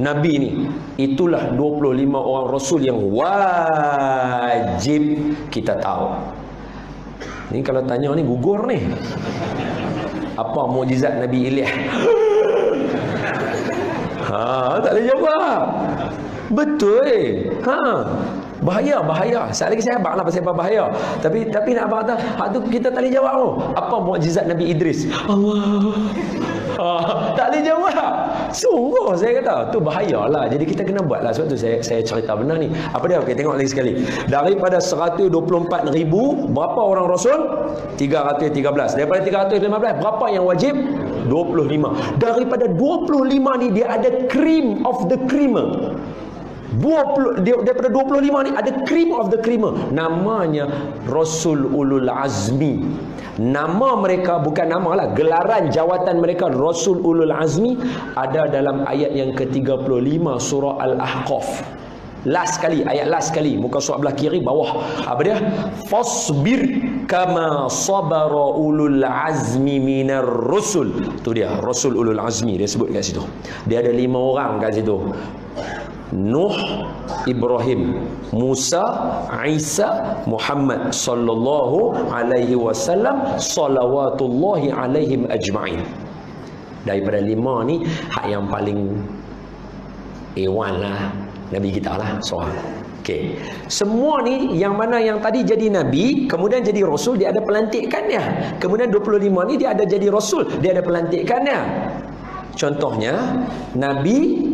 Nabi ni. Itulah 25 orang Rasul yang wajib kita tahu. Ni kalau tanya ni gugur ni. Apa mukjizat Nabi Ilyas? Tak boleh jawab. Betul. Bahaya. Sekali lagi saya abang lah pasal bahaya. Tapi nak abang kata, hak tu kita tak boleh jawab. Apa mukjizat Nabi Idris? Allah. Tak boleh jawab. Sungguh saya kata, tu bahayalah. Jadi kita kena buatlah. Sebab tu saya cerita benar ni. Apa dia? Okey, tengok lagi sekali. Daripada 124,000, berapa orang Rasul? 313. Daripada 315, berapa yang wajib? 25. Daripada 25 ni, dia ada cream of the creamer. Daripada 25 ni ada cream of the creamer. Namanya Rasul Ulul Azmi. Nama mereka, bukan nama lah, gelaran jawatan mereka Rasul Ulul Azmi ada dalam ayat yang ke-35 surah Al-Ahqaf. Last sekali, ayat last sekali, muka surat belah kiri bawah. Apa dia? Fasbir kama sabara ulul azmi minar rusul. Tu dia, Rasul Ulul Azmi dia sebut kat situ. Dia ada 5 orang kat situ. Nuh, Ibrahim, Musa, Isa, Muhammad sallallahu alaihi wasallam, salawatullahi alaihim ajma'in. Daripada 5 ni, hak yang paling A1 lah, Nabi kita lah seorang. Okey. Semua ni yang mana yang tadi jadi Nabi, kemudian jadi Rasul, dia ada pelantikannya. Kemudian 25 ni dia ada jadi Rasul, dia ada pelantikannya. Contohnya Nabi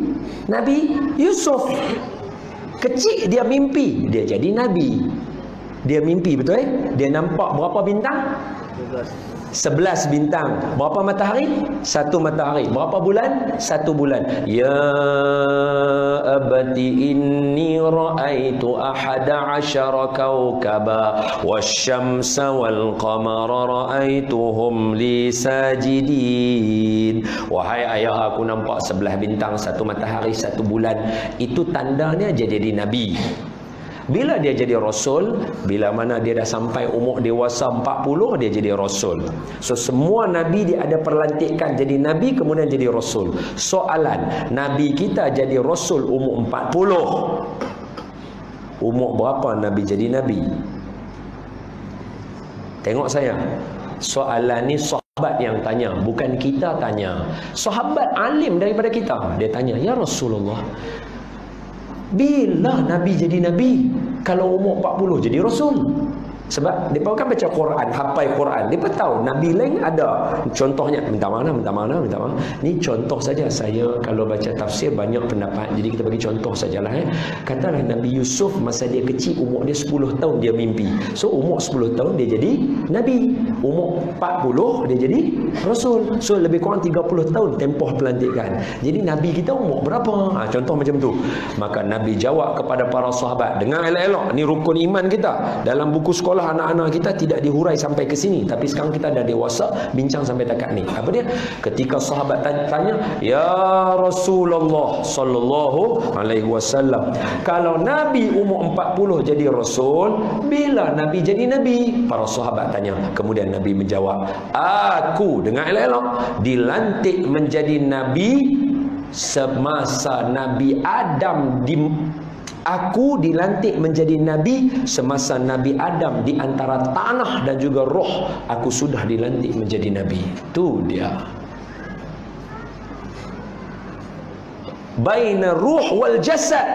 Yusuf. Kecil dia mimpi, dia jadi Nabi. Dia mimpi, betul Dia nampak berapa bintang? 11 bintang. Berapa matahari? 1 matahari. Berapa bulan? 1 bulan. Ya abati inni ra'aitu ahada asyara kawkaba wasyamsa wal qamara ra'aituhum li sajidin. Wahai ayah, aku nampak 11 bintang, 1 matahari, 1 bulan. Itu tandanya dia jadi Nabi. Bila dia jadi Rasul, bila mana dia dah sampai umur dewasa 40, dia jadi Rasul. So semua Nabi dia ada perlantikan jadi Nabi, kemudian jadi Rasul. Soalan, Nabi kita jadi Rasul umur 40. Umur berapa Nabi jadi Nabi? Tengok saya. Soalan ni sahabat yang tanya, bukan kita tanya. Sahabat alim daripada kita. Dia tanya, ya Rasulullah, bila Nabi jadi Nabi? Kalau umur 40 jadi Rasul. Sebab mereka kan baca Quran, hafal Quran. Mereka tahu Nabi lain ada. Contohnya, minta mana. Ni contoh saja. Saya kalau baca tafsir banyak pendapat. Jadi kita bagi contoh sajalah. Katalah Nabi Yusuf masa dia kecil, umur dia 10 tahun dia mimpi. So umur 10 tahun dia jadi Nabi. Umur 40 dia jadi Rasul. So lebih kurang 30 tahun tempoh pelantikan. Jadi Nabi kita umur berapa? Contoh macam tu. Maka Nabi jawab kepada para sahabat. Dengar elok-elok. Ni rukun iman kita. Dalam buku sekolah seolah-olah anak-anak kita tidak dihurai sampai ke sini, tapi sekarang kita dah dewasa, bincang sampai dekat ni. Apa dia? Ketika sahabat tanya, "Ya Rasulullah sallallahu alaihi wasallam, kalau Nabi umur 40 jadi rasul, bila Nabi jadi nabi?" Para sahabat tanya. Kemudian Nabi menjawab, "Aku," dengar elok-elok, "dilantik menjadi nabi semasa Nabi Adam Aku dilantik menjadi Nabi semasa Nabi Adam di antara tanah dan juga roh. Aku sudah dilantik menjadi Nabi." Itu dia. Baina ruh wal jasad.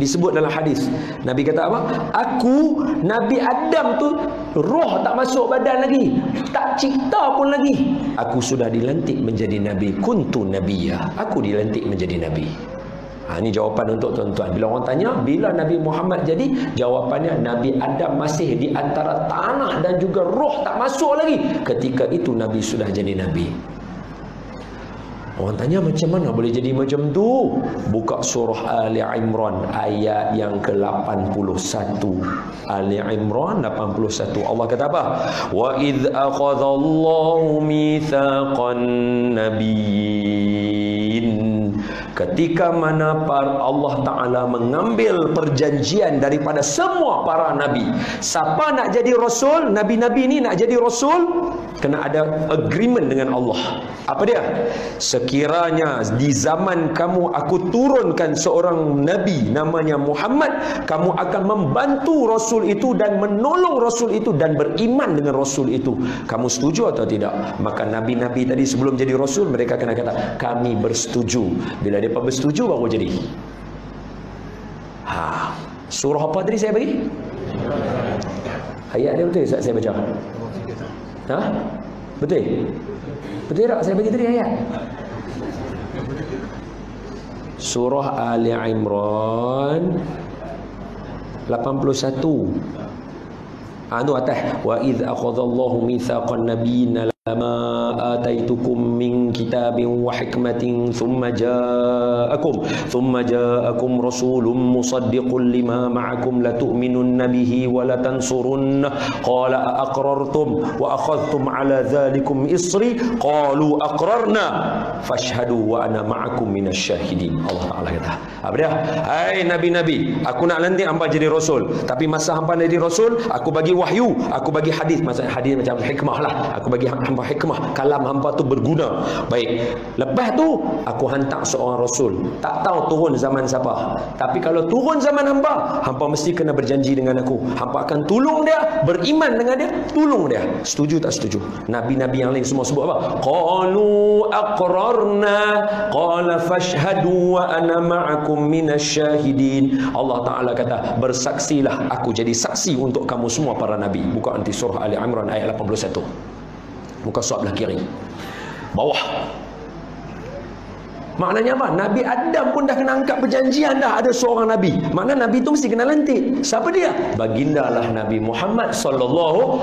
Disebut dalam hadis. Nabi kata apa? Aku, Nabi Adam tu, roh tak masuk badan lagi. Tak cipta pun lagi. Aku sudah dilantik menjadi Nabi. Kuntu Nabiyya. Aku dilantik menjadi Nabi. Ini jawapan untuk tuan-tuan. Bila orang tanya, bila Nabi Muhammad jadi? Jawapannya, Nabi Adam masih di antara tanah dan juga roh tak masuk lagi. Ketika itu Nabi sudah jadi Nabi. Orang tanya, macam mana boleh jadi macam tu? Buka surah Ali Imran ayat yang ke-81. Ali Imran 81. Allah kata apa? Wa idh akhadhallahu mitsaqan nabiyyin. Ketika mana Allah Ta'ala mengambil perjanjian daripada semua para nabi. Siapa nak jadi rasul? Nabi-nabi ni nak jadi rasul, kena ada agreement dengan Allah. Apa dia? Sekiranya di zaman kamu aku turunkan seorang nabi namanya Muhammad, kamu akan membantu rasul itu dan menolong rasul itu dan beriman dengan rasul itu. Kamu setuju atau tidak? Maka nabi-nabi tadi sebelum jadi rasul, mereka kena kata kami bersetuju. Bila mereka bersetuju baru jadi. Surah apa tadi saya bagi? Ayat dia betul tak saya baca? Betul? Betul tak saya bagi tadi ayat? Surah Ali Imran 81. Itu atas. Wa idh akhadhallahu mitsaqan nabiyyin lama ataitukum min kitabin wa hikmatin thumma ja'akum rasulun musaddiqun lima ma'akum latu'minunna bihi wa latansurunna qala aqrartum wa akhadhtum ala dhalikum isri qalu aqrarna fashhadu wa ana ma'akum minasyahidin. Allah Ta'ala kata, apa dia? Hai nabi-nabi, aku nak lantik hangpa jadi rasul, tapi masa hangpa jadi rasul, aku bagi wahyu, aku bagi hadis. Maksudnya hadis macam hikmah lah. Aku bagi hangpa hikmah, kalam hangpa tu berguna. Baik, lepas tu aku hantar seorang rasul. Tak tahu turun zaman siapa, tapi kalau turun zaman hangpa, hangpa mesti kena berjanji dengan aku. Hangpa akan tolong dia, beriman dengan dia, tolong dia. Setuju tak setuju? Nabi-nabi yang lain semua sebut apa? Qalu aqrarna qala fashhadu wa ana ma'akum minasyahidin. Allah Ta'ala kata, bersaksilah, aku jadi saksi untuk kamu semua para nabi. Buka nanti surah Ali Imran ayat 81. Muka surat belah kiri bawah. Maknanya apa? Nabi Adam pun dah kena angkat perjanjian dah, ada seorang nabi. Makna nabi tu mesti kena lantik. Siapa dia? Bagindalah Nabi Muhammad sallallahu.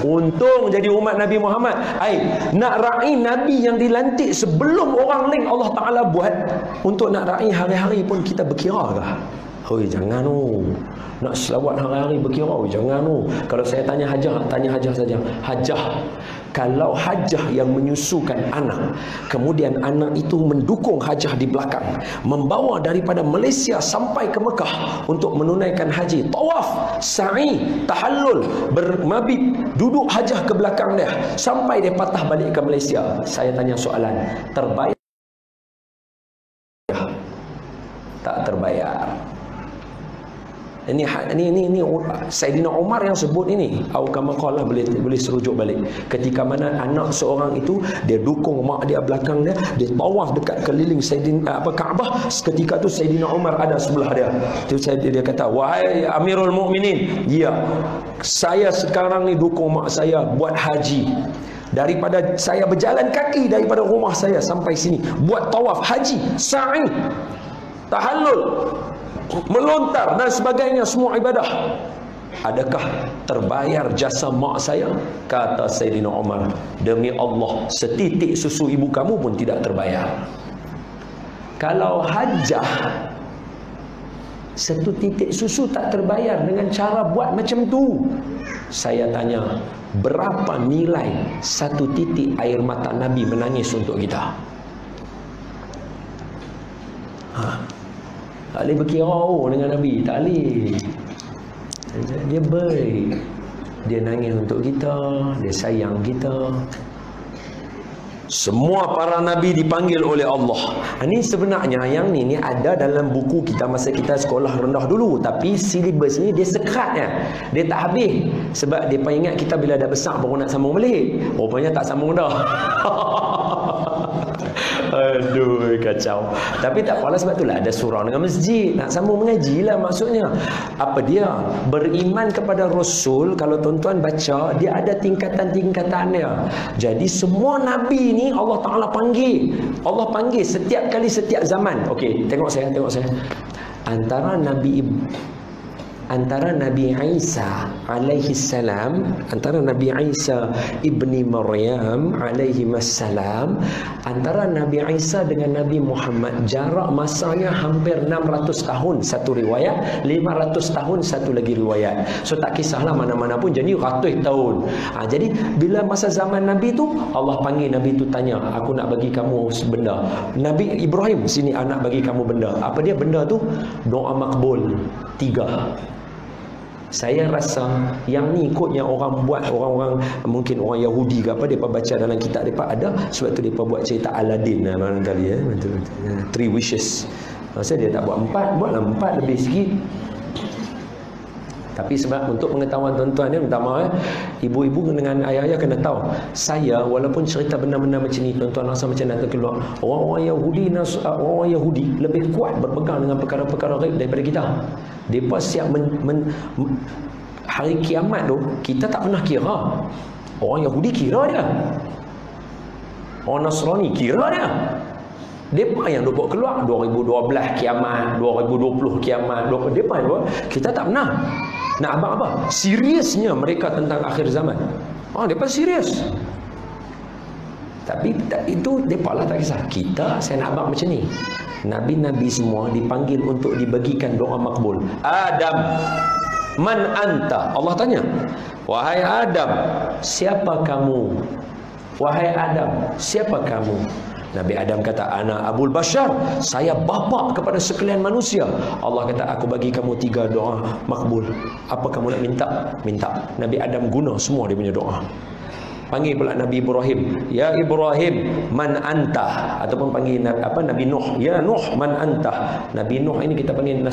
Untung jadi umat Nabi Muhammad. Nak ra'i nabi yang dilantik sebelum orang lain Allah Ta'ala buat. Untuk nak ra'i hari-hari pun kita berkira kah? Hoi, jangan nak selawat hari-hari berkira, jangan Kalau saya tanya hajah saja. Hajah, kalau hajah yang menyusukan anak, kemudian anak itu mendukung hajah di belakang, membawa daripada Malaysia sampai ke Mekah untuk menunaikan haji, tawaf, sa'i, tahallul, bermabit, duduk hajah ke belakang dia sampai dia patah balik ke Malaysia. Saya tanya soalan, terbayar tak terbayar? Ini Saidina Umar yang sebut ini. Au kama qala, boleh serujuk balik. Ketika mana anak seorang itu dia dukung mak dia belakang dia tawaf dekat keliling Kaabah. Ketika tu Saidina Umar ada sebelah dia. Tu dia kata, "Wahai Amirul Mukminin, ya, saya sekarang ni dukung mak saya buat haji. Daripada saya berjalan kaki daripada rumah saya sampai sini buat tawaf haji, sa'i, tahallul, melontar dan sebagainya, semua ibadah. Adakah terbayar jasa mak saya?" Kata Saidina Umar, "Demi Allah, setitik susu ibu kamu pun tidak terbayar." Kalau hajah Satu titik susu tak terbayar dengan cara buat macam tu. Saya tanya, berapa nilai satu titik air mata Nabi menangis untuk kita? Tak boleh berkira dengan Nabi. Tak boleh. Dia baik. Dia nangis untuk kita. Dia sayang kita. Semua para Nabi dipanggil oleh Allah. Ini sebenarnya yang ni ada dalam buku kita masa kita sekolah rendah dulu. Tapi silibus ni dia sekratnya. Dia tak habis. Sebab dia ingat kita bila dah besar baru nak sambung balik. Rupanya tak sambung dah. Aduh, kacau. Tapi tak apalah, sebab itulah ada surau dengan masjid. Nak sambung mengaji lah maksudnya. Apa dia? Beriman kepada Rasul, kalau tuan-tuan baca, dia ada tingkatan-tingkatannya. Jadi semua Nabi ni Allah Ta'ala panggil. Allah panggil setiap kali, setiap zaman. Okey, tengok saya. Antara Nabi Isa alaihi salam, antara Nabi Isa ibni Maryam alaihi salam, antara Nabi Isa dengan Nabi Muhammad jarak masanya hampir 600 tahun satu riwayat, 500 tahun satu lagi riwayat. So tak kisahlah mana-mana pun, jadi ratus tahun. Jadi bila masa zaman Nabi tu, Allah panggil Nabi tu, tanya, aku nak bagi kamu benda. Nabi Ibrahim, sini anak bagi kamu benda. Apa dia benda tu? Doa makbul 3. Saya rasa yang ni ikutnya orang buat, orang mungkin orang Yahudi ke apa, mereka baca dalam kitab mereka ada, sebab tu mereka buat cerita Aladdin barangkali betul. 3 wishes. Maksudnya dia tak buat 4, buatlah 4 lebih sikit. Tapi sebab untuk pengetahuan tuan-tuan ni, minta maaf, ibu-ibu dengan ayah-ayah kena tahu, saya walaupun cerita benda-benda macam ni, tuan-tuan rasa macam nak terkeluar. Orang Yahudi lebih kuat berpegang dengan perkara-perkara ghaib daripada kita. Mereka siap hari kiamat tu, kita tak pernah kira. Orang Yahudi kira dia. Orang Nasrani kira dia. Mereka yang buat keluar 2012 kiamat, 2020 kiamat, mereka kita tak pernah. Nak abang apa? Seriusnya mereka tentang akhir zaman. Mereka serius. Tapi itu mereka lah tak kisah. Kita, saya nak abang macam ni. Nabi-Nabi semua dipanggil untuk dibagikan doa makbul. Adam, man anta? Allah tanya, wahai Adam, siapa kamu? Wahai Adam, siapa kamu? Nabi Adam kata, ana Abul Bashar, saya bapa kepada sekalian manusia. Allah kata, aku bagi kamu 3 doa makbul. Apa kamu nak minta? Minta. Nabi Adam guna semua dia punya doa. Panggil pula Nabi Ibrahim, ya Ibrahim, man anta? Ataupun panggil Nabi Nuh, ya Nuh, man anta? Nabi Nuh ini kita panggil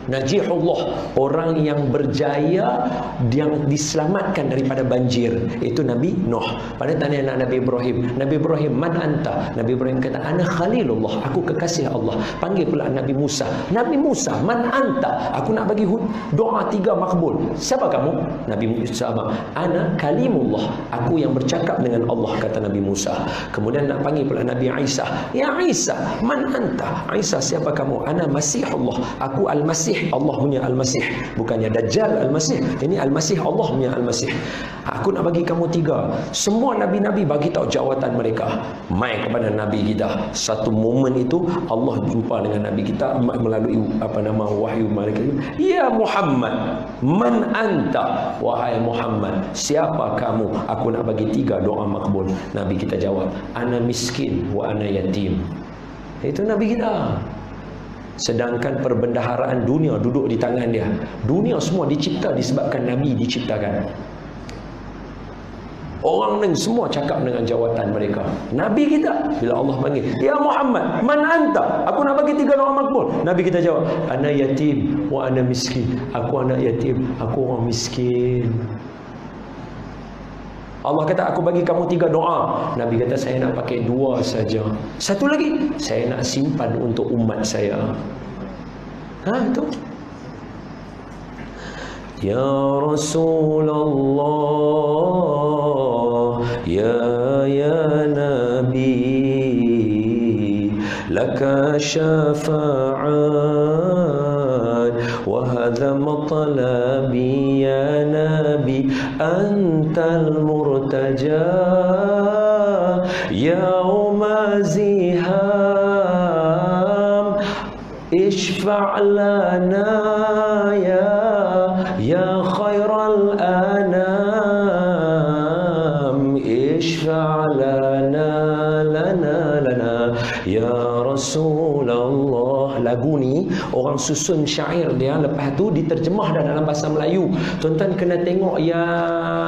Najihullah, orang yang berjaya, yang diselamatkan daripada banjir. Itu Nabi Nuh. Pada tanya anak Nabi Ibrahim, Nabi Ibrahim, man anta? Nabi Ibrahim kata, ana Khalilullah, aku kekasih Allah. Panggil pula Nabi Musa, Nabi Musa, man anta? Aku nak bagi doa 3 makbul. Siapa kamu? Nabi Musa, ana Kalimullah, aku yang bercakap dengan Allah, kata Nabi Musa. Kemudian nak panggil pula Nabi Isa, ya Isa, man anta? Isa, siapa kamu? Ana Masihullah, aku Al-Masih, Allah punya Al-Masih, bukannya Dajjal Al-Masih. Ini Al-Masih, Allah punya Al-Masih. Aku nak bagi kamu 3. Semua Nabi-Nabi bagi tahu jawatan mereka. Mai kepada Nabi kita. Satu momen itu Allah jumpa dengan Nabi kita melalui wahyu malaikat. Ya Muhammad, man anta? Wahai Muhammad, siapa kamu? Aku nak bagi 3 doa makbul. Nabi kita jawab, ana miskin wa ana yatim. Itu Nabi kita. Sedangkan perbendaharaan dunia duduk di tangan dia. Dunia semua dicipta disebabkan Nabi diciptakan. Orang ni semua cakap dengan jawatan mereka. Nabi kita, bila Allah panggil, ya Muhammad, man anta? Aku nak bagi 3 doa makbul. Nabi kita jawab, ana yatim wa ana miskin. Aku anak yatim, aku orang miskin. Allah kata, aku bagi kamu 3 doa. Nabi kata, saya nak pakai 2 saja. Satu lagi, saya nak simpan untuk umat saya. Itu. Ya Rasulullah, ya Nabi, laka syafa'at, wa hadha matlabi ya Nabi, antal murtaja, yauma ziham, Ishfa' lana ya khairal anam, Ishfa' lana ya Rasulullah. Lagu ni orang susun syair dia, lepas tu diterjemah dah dalam bahasa Melayu. Tuan-tuan kena tengok yang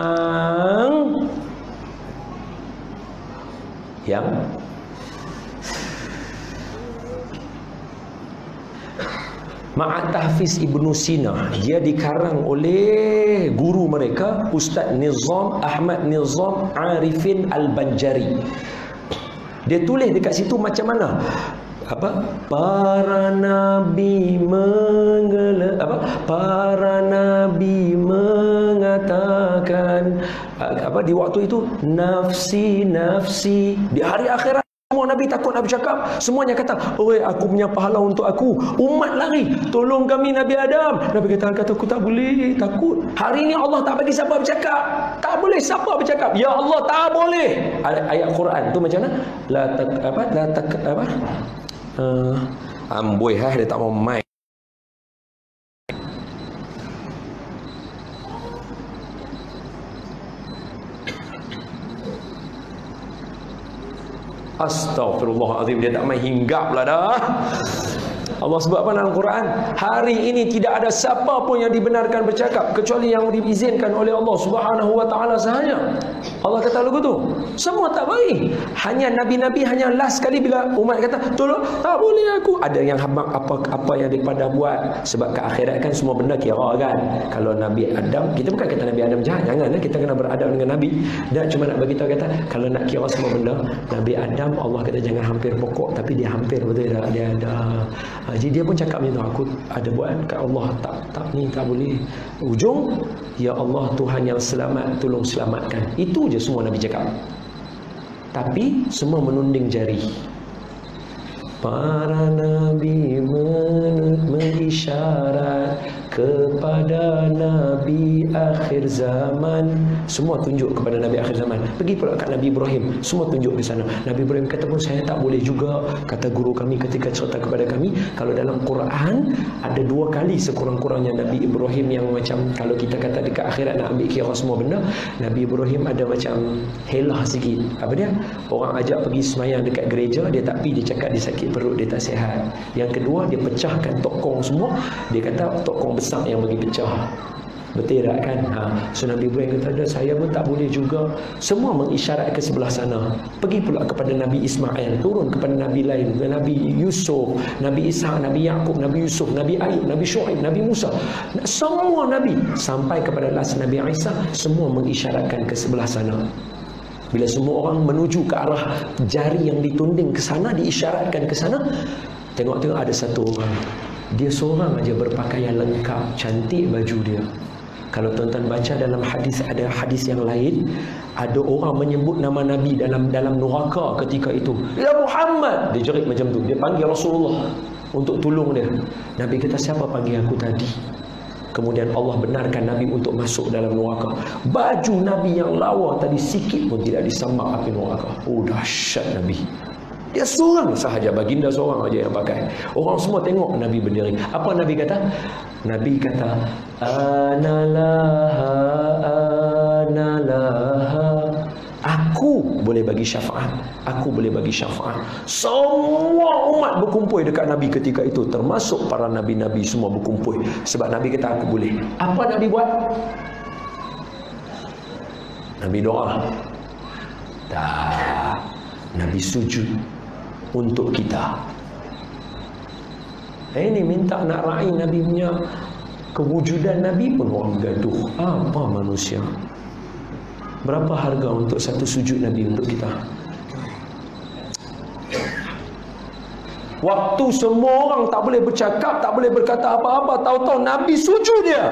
Ma'at Tahfiz Ibnu Sina. Dia dikarang oleh guru mereka Ustaz Nizam Ahmad Nizam Arifin Al-Banjari. Dia tulis dekat situ macam mana? Para nabi para nabi mengatakan di waktu itu, nafsi nafsi. Di hari akhirat semua nabi takut nak bercakap. Semuanya kata, oi, aku punya pahala untuk aku. Umat lari, tolong kami Nabi Adam. Nabi kata aku tak boleh, takut. Hari ini Allah tak bagi siapa bercakap. Tak boleh siapa bercakap. Ya Allah, tak boleh. Ayat Quran tu macam mana? Amboi dia tak mau main. Astaghfirullahaladzim, dia tak main hinggap lah dah. Allah sebut apa dalam Quran? Hari ini tidak ada siapa pun yang dibenarkan bercakap kecuali yang diizinkan oleh Allah Subhanahu wa taala sahaja. Allah kata lagu tu, semua tak baik. Hanya nabi-nabi, hanya last sekali bila umat kata, tolong, tak boleh aku. Ada yang habaq apa yang daripada buat. Sebab ke akhirat kan semua benda kira kan. Kalau Nabi Adam, kita bukan kata Nabi Adam jangan kita kena beradab dengan Nabi. Dan cuma nak bagi tahu kata, kalau nak kira semua benda, Nabi Adam Allah kata jangan hampir pokok, tapi dia hampir betul dia ada. Jadi dia pun cakap macam tu, aku ada buat kat Allah, tak ni tak boleh. Ujung, ya Allah Tuhan yang selamat, tolong selamatkan. Itu je semua Nabi cakap. Tapi semua menunding jari. Para nabi mengisyarat kepada Nabi akhir zaman. Semua tunjuk kepada Nabi akhir zaman. Pergi pula kat Nabi Ibrahim, semua tunjuk ke sana. Nabi Ibrahim kata pun, saya tak boleh juga. Kata guru kami ketika cerita kepada kami, kalau dalam Quran ada 2 kali sekurang-kurangnya Nabi Ibrahim yang macam, kalau kita kata dekat akhirat nak ambil kira semua benda, Nabi Ibrahim ada macam helah sikit. Apa dia? Orang ajak pergi semayang dekat gereja, dia tak pergi, dia cakap dia sakit perut, dia tak sihat. Yang kedua, dia pecahkan tokong semua. Dia kata tokong besar yang bagi pecah. Betul tak kan? So Nabi Ibrahim kata, saya pun tak boleh juga. Semua mengisyarat ke sebelah sana. Pergi pula kepada Nabi Ismail, turun kepada Nabi lain, Nabi Yusuf, Nabi Ishaq, Nabi Yaqub, Nabi Yusuf, Nabi Ayub, Nabi Shu'aib, Nabi Musa. Semua Nabi sampai kepada last Nabi Isa, semua mengisyaratkan ke sebelah sana. Bila semua orang menuju ke arah jari yang ditunding ke sana, diisyaratkan ke sana, tengok-tengok ada satu orang. Dia seorang aja berpakaian lengkap, cantik baju dia. Kalau tuan-tuan baca dalam hadis, ada hadis yang lain, ada orang menyebut nama Nabi dalam neraka ketika itu. Ya Muhammad! Dia jerit macam tu. Dia panggil Rasulullah untuk tolong dia. Nabi kata, siapa panggil aku tadi? Kemudian Allah benarkan Nabi untuk masuk dalam neraka. Baju Nabi yang lawa tadi sikit pun tidak disambak api neraka. Oh, dahsyat Nabi. Dia seorang sahaja, baginda seorang aja yang pakai. Orang semua tengok Nabi berdiri. Apa Nabi kata? Nabi kata, Analaha, analaha. Aku boleh bagi syafaat. Aku boleh bagi syafaat. Semua umat berkumpul dekat Nabi ketika itu, termasuk para nabi-nabi semua berkumpul. Sebab Nabi kata aku boleh. Apa Nabi buat? Nabi doa. Tak. Nabi sujud untuk kita. Ini minta nak raih Nabi punya kewujudan Nabi pun orang gaduh. Apa manusia? Berapa harga untuk satu sujud Nabi untuk kita? Waktu semua orang tak boleh bercakap, tak boleh berkata apa-apa, tahu-tahu Nabi sujud dia.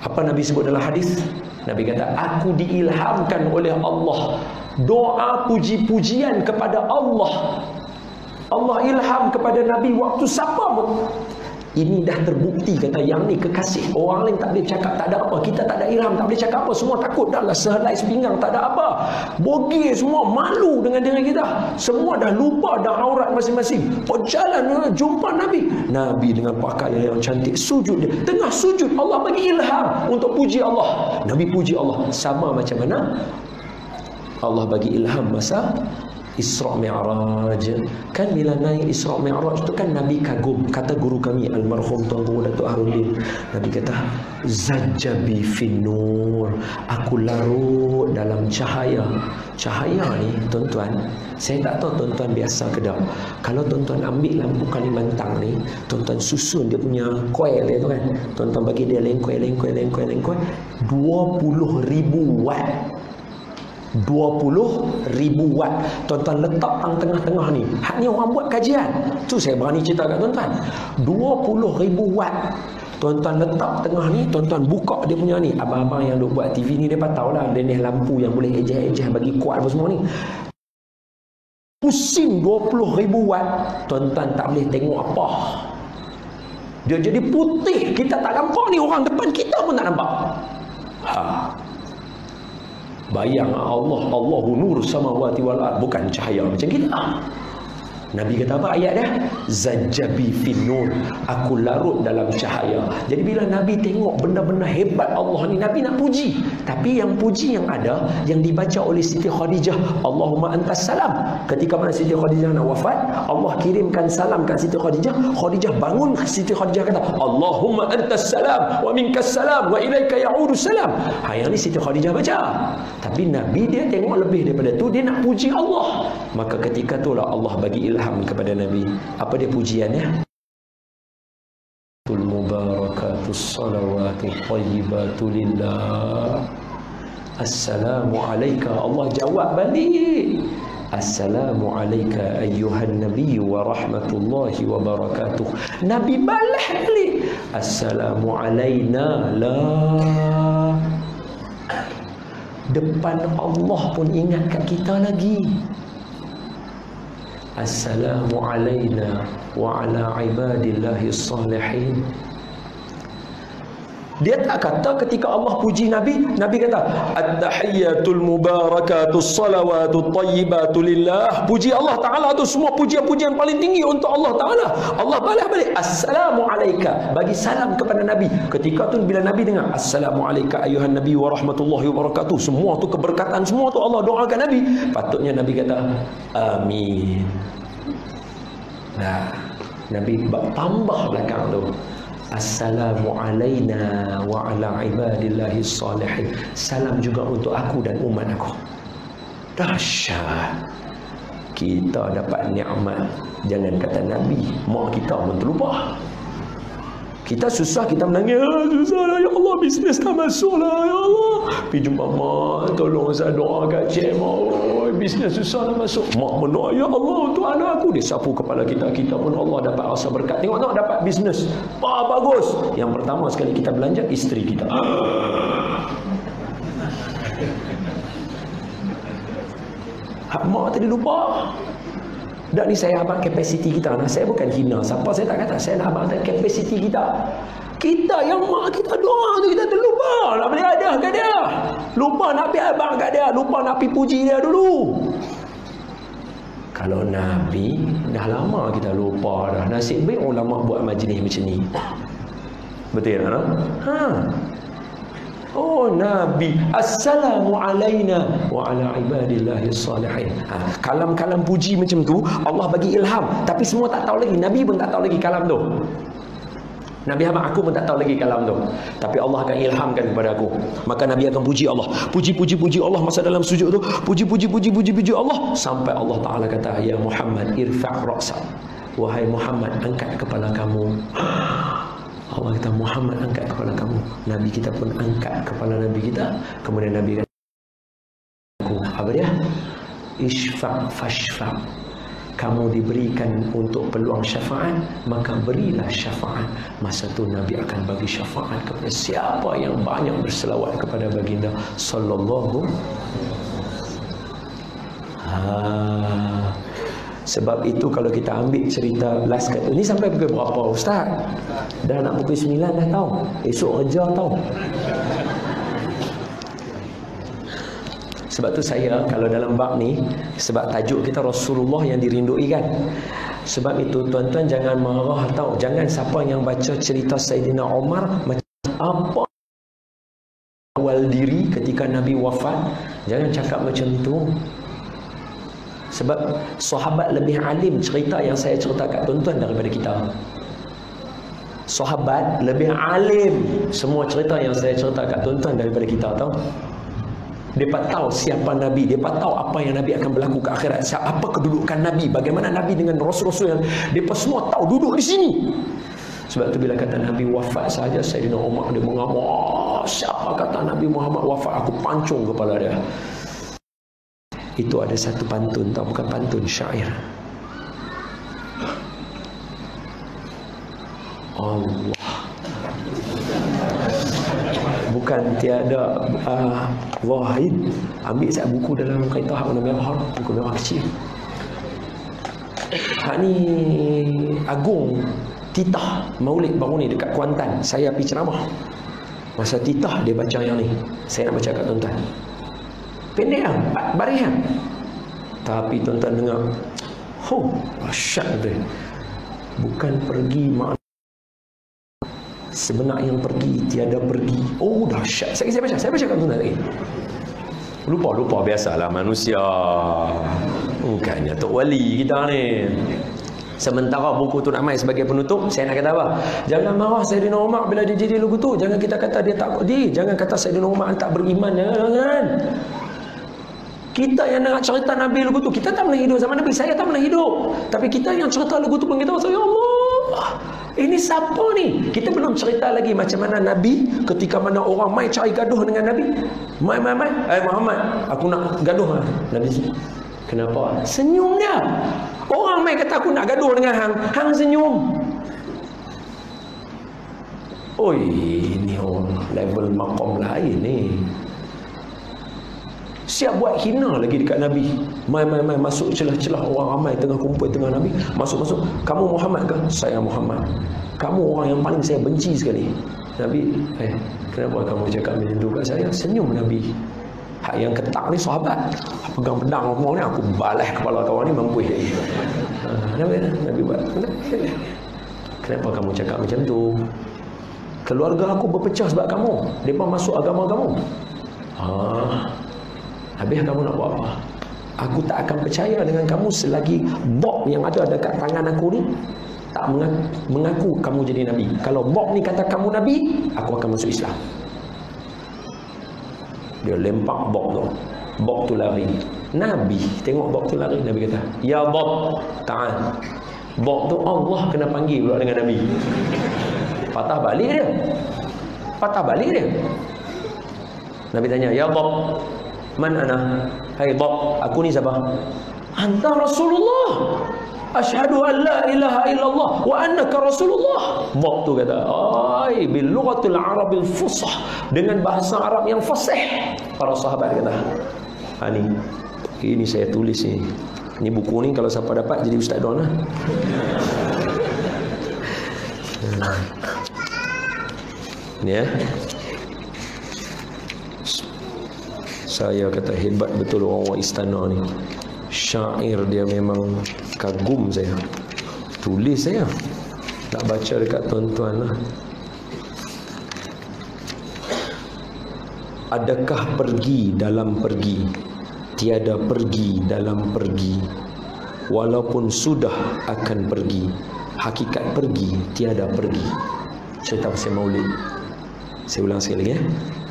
Apa Nabi sebut dalam hadis? Nabi kata, aku diilhamkan oleh Allah doa puji-pujian kepada Allah. Allah ilham kepada Nabi waktu siapa Ini dah terbukti, kata yang ni kekasih. Orang lain tak boleh cakap, tak ada apa. Kita tak ada ilham, tak boleh cakap apa. Semua takut, dah lah sehelai sepinggang, tak ada apa. Bogey semua, malu dengan diri kita. Semua dah lupa dah aurat masing-masing. Berjalan jumpa Nabi. Nabi dengan pakaian yang cantik, sujud dia. Tengah sujud, Allah bagi ilham untuk puji Allah. Nabi puji Allah. Sama macam mana Allah bagi ilham masa Isra' Mi'raj. Kan bila naik Isra' Mi'raj tu kan Nabi kagum. Kata guru kami almarhum Tuan Guru Datuk Harudin, Nabi kata zajjabi fin nur, aku larut dalam cahaya. Cahaya ni tuan-tuan, saya tak tahu tuan-tuan biasa ke tak. Kalau tuan-tuan ambil lampu Kalimantan ni, tuan-tuan susun dia punya coil dia tu kan, tuan-tuan bagi dia lengkoi 20,000 watt. 20,000 watt. Tuan-tuan letak tengah-tengah ni. Hak ni orang buat kajian. Tu saya berani cerita kat tuan-tuan. 20,000 watt. Tuan-tuan letak tengah ni, tuan-tuan buka dia punya ni. Abang-abang yang duk buat TV ni, mereka tahulah jenis lampu yang boleh ejeh-ejeh bagi kuat apa semua ni. Pusing 20,000 watt. Tuan-tuan tak boleh tengok apa. Dia jadi putih. Kita tak nampak ni, orang depan kita pun tak nampak. Bayang Allahu nur samawati wal ard, bukan cahaya macam kita. Nabi kata apa ayat dia? Zajjabi fin nur, aku larut dalam cahaya. Jadi bila Nabi tengok benda-benda hebat Allah ni, Nabi nak puji. Tapi yang puji yang ada, yang dibaca oleh Siti Khadijah, Allahumma antas salam. Ketika mana Siti Khadijah nak wafat, Allah kirimkan salam kat Siti Khadijah. Khadijah bangun, Siti Khadijah kata Allahumma antas salam wa minkas salam wa ilaika ya'udu salam. Yang ni Siti Khadijah baca. Tapi Nabi dia tengok lebih daripada tu, dia nak puji Allah. Maka ketika itulah Allah bagi ilham kepada Nabi. Apa dia pujiannya? Mubarakatus salawatu thayyibatu lillah. Assalamu alayka. Allah jawab balik. Assalamu alayka ayyuhan nabiy wa rahmatullahi wa barakatuh. Nabi balas balik. Assalamu alayna la. Depan Allah pun ingat kat kita lagi. Assalamu alayna wa ala ibadillahi salihin. Dia tak kata ketika Allah puji Nabi, Nabi kata at-tahiyyatul mubarakatus salawatut thayyibatu lillah. Puji Allah Ta'ala tu semua pujian-pujian paling tinggi untuk Allah Ta'ala. Allah balas balik assalamu alayka, bagi salam kepada Nabi. Ketika tu bila Nabi dengar assalamu alayka ayuhan nabi wa rahmatullahi wa barakatuh, semua tu keberkatan, semua tu Allah doakan Nabi. Patutnya Nabi kata amin. Nah, Nabi tambah belakang tu assalamu alayna wa ala ibadillahi salihin. Salam juga untuk aku dan umat aku. Dahsyat. Kita dapat nikmat. Jangan kata Nabi, mak kita pun terlupa. Kita susah, kita menangis, susah lah ya Allah, bisnes tak masuk lah ya Allah. Pergi jumpa mak, tolong saya doa kat cik mak, oh, bisnes susah tak masuk. Mak mendoa ya Allah untuk anak aku. Dia sapu kepala kita, kita pun Allah dapat rasa berkat. Tengok dapat bisnes, bagus. Yang pertama sekali kita belanja isteri kita. Hak mak tadi lupa. Dan ni saya abang kapasiti kita. Nah, saya bukan hina siapa, saya tak kata. Saya nak abang kapasiti kita. Kita yang mak kita doa tu, kita terlupa nak beli hadiah kat dia. Lupa nak pergi abang kat dia. Lupa nak pergi puji dia dulu. Kalau Nabi, dah lama kita lupa dah. Nasib baik ulama buat majlis macam ni. Betul tak? Oh Nabi, assalamu alayna wa ala ibadillahi salihin. Kalam-kalam puji macam tu Allah bagi ilham, tapi semua tak tahu lagi. Nabi pun tak tahu lagi kalam tu. Nabi abang aku pun tak tahu lagi kalam tu, tapi Allah akan ilhamkan kepada aku. Maka Nabi akan puji Allah. Puji Allah masa dalam sujud tu. Puji Allah sampai Allah Ta'ala kata ya Muhammad irfa' ra'sak. Wahai Muhammad, angkat kepala kamu. Allah kata Muhammad angkat kepala kamu. Nabi kita pun angkat kepala Nabi kita. Kemudian Nabi kata apa dia? Ishfa' fashfa'. Kamu diberikan untuk peluang syafaat, maka berilah syafaat. Masa tu Nabi akan bagi syafaat kepada siapa yang banyak berselawat kepada baginda sallallahu. Sebab itu kalau kita ambil cerita last kata ni sampai pukul berapa Ustaz? Dah nak pukul 9 dah tahu. Esok kerja tahu. Sebab tu saya kalau dalam bab ni, sebab tajuk kita Rasulullah yang dirindui kan. Sebab itu tuan-tuan jangan marah tau. Jangan siapa yang baca cerita Saidina Umar macam apa awal diri ketika Nabi wafat, jangan cakap macam itu. Sebab sahabat lebih alim cerita yang saya cerita kat tuan-tuan daripada kita. Sahabat lebih alim semua cerita yang saya cerita kat tuan-tuan daripada kita tahu. Mereka tahu siapa Nabi, mereka tahu apa yang Nabi akan berlaku ke akhirat, apa kedudukan Nabi, bagaimana Nabi dengan Rasul-Rasul yang mereka semua tahu duduk di sini. Sebab tu bila kata Nabi wafat saja, Sayyidina Umar dia mengamuk, siapa kata Nabi Muhammad wafat, aku pancung kepala dia. Itu ada satu pantun tau, bukan pantun, syair. Allah, bukan tiada Wahid. Ambil satu buku dalam kereta hak warna merah, buku merah kecil. Hak ni Agung titah Maulid baru ni dekat Kuantan. Saya pergi ceramah. Masa titah dia baca yang ni. Saya nak baca kat tuan-tuan. Pendek lah, 4 baris lah. Tapi tuan-tuan dengar, dahsyat betul. Bukan pergi makna sebenar yang pergi, tiada pergi. Oh dahsyat. Saya baca kat tuan-tuan lagi. Lupa biasalah manusia. Bukannya Tok Wali kita ni. Sementara buku tu nak main sebagai penutup, saya nak kata apa? Jangan marah Sayyidina Umar bila dia jadi lagu tu. Jangan kita kata dia tak dia. Jangan kata Sayyidina Umar tak beriman. Jangan. Kita yang nak cerita Nabi lagu tu, kita tak pernah hidup zaman Nabi. Saya tak pernah hidup. Tapi kita yang cerita lagu tu pun kita rasa, ya Allah, ini siapa ni? Kita belum cerita lagi macam mana Nabi ketika mana orang mai cari gaduh dengan Nabi. Mai. Muhammad, aku nak gaduh lah. Nabi, kenapa? Senyum dia. Orang mai kata aku nak gaduh dengan hang senyum. Oi, ni orang level maqam lain ni. Siap buat hina lagi dekat Nabi. Mai masuk celah-celah orang ramai tengah kumpul tengah Nabi. Masuk. Kamu Muhammad ke? Saya Muhammad. Kamu orang yang paling saya benci sekali. Nabi, kenapa kamu cakap macam tu kat saya? Senyum Nabi. Hak yang ketak ni sahabat. Pegang pedang semua ni, aku balas kepala kawan ni mampu dia. Nabi buat. Kenapa kamu cakap macam tu? Keluarga aku berpecah sebab kamu. Mereka masuk agama kamu. Habis kamu nak buat apa? Aku tak akan percaya dengan kamu selagi Bob yang ada dekat tangan aku ni tak mengaku kamu jadi Nabi. Kalau Bob ni kata kamu Nabi, aku akan masuk Islam. Dia lempak Bob tu. Bob tu lari. Nabi tengok Bob tu lari, Nabi kata, ya Bob, ta'al. Bob tu Allah kena panggil pula dengan Nabi. Patah balik dia. Nabi tanya, ya Bob, man ana? Hai Bob, aku ni siapa? Anta Rasulullah. Asyhadu an la ilaha illallah wa annaka Rasulullah. Bob tu kata, ai bil lughatil arabil fusah, dengan bahasa Arab yang fasih. Para sahabat kata, ini saya tulis ni. Ni buku ni kalau siapa dapat jadi Ustaz Don lah. Ni ya. Saya kata hebat betul orang-orang istana ni. Syair dia memang kagum saya. Tulis saya. Nak baca dekat tuan-tuan lah. Adakah pergi dalam pergi, tiada pergi dalam pergi. Walaupun sudah akan pergi, hakikat pergi tiada pergi. Cerita pasal Maulid. Saya ulang sekali lagi ya.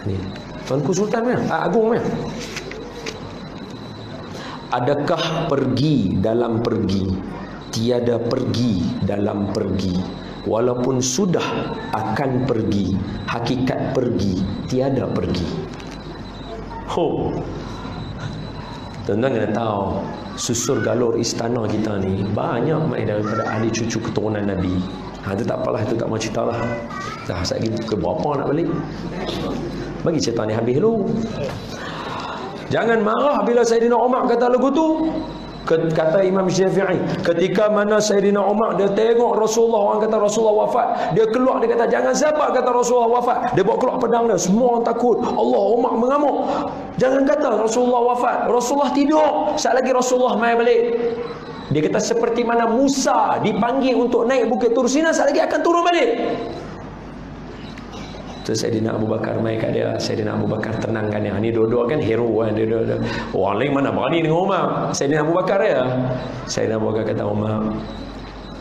Ni Tuanku Sultan kan? Agung kan? Adakah pergi dalam pergi, tiada pergi dalam pergi. Walaupun sudah akan pergi, hakikat pergi tiada pergi. Tuan-tuan kena tahu, susur galur istana kita ni banyak mai daripada ahli cucu keturunan Nabi. Itu tak apalah, itu tak mau cerita lah. Dah sekejap lagi ke berapa nak balik. Bagi cerita ni habis dulu. Jangan marah bila Sayyidina Umar kata lagu tu. Kata Imam Syafi'i, ketika mana Sayyidina Umar dia tengok Rasulullah, orang kata Rasulullah wafat, dia keluar, dia kata jangan sabar kata Rasulullah wafat. Dia bawa keluar pedang dia, semua orang takut. Allah, Umar mengamuk. Jangan kata Rasulullah wafat. Rasulullah tidur. Saat lagi Rasulullah mai balik. Dia kata seperti mana Musa dipanggil untuk naik Bukit Tur Sina, saat lagi akan turun balik. Sayyidina Abu Bakar mai kat dia. Sayyidina Abu Bakar tenangkan dia. Ni dua-dua kan hero kan. Dia orang lain mana berani dengan Umar. Sayyidina Abu Bakar ya. Sayyidina Abu Bakar kata Umar,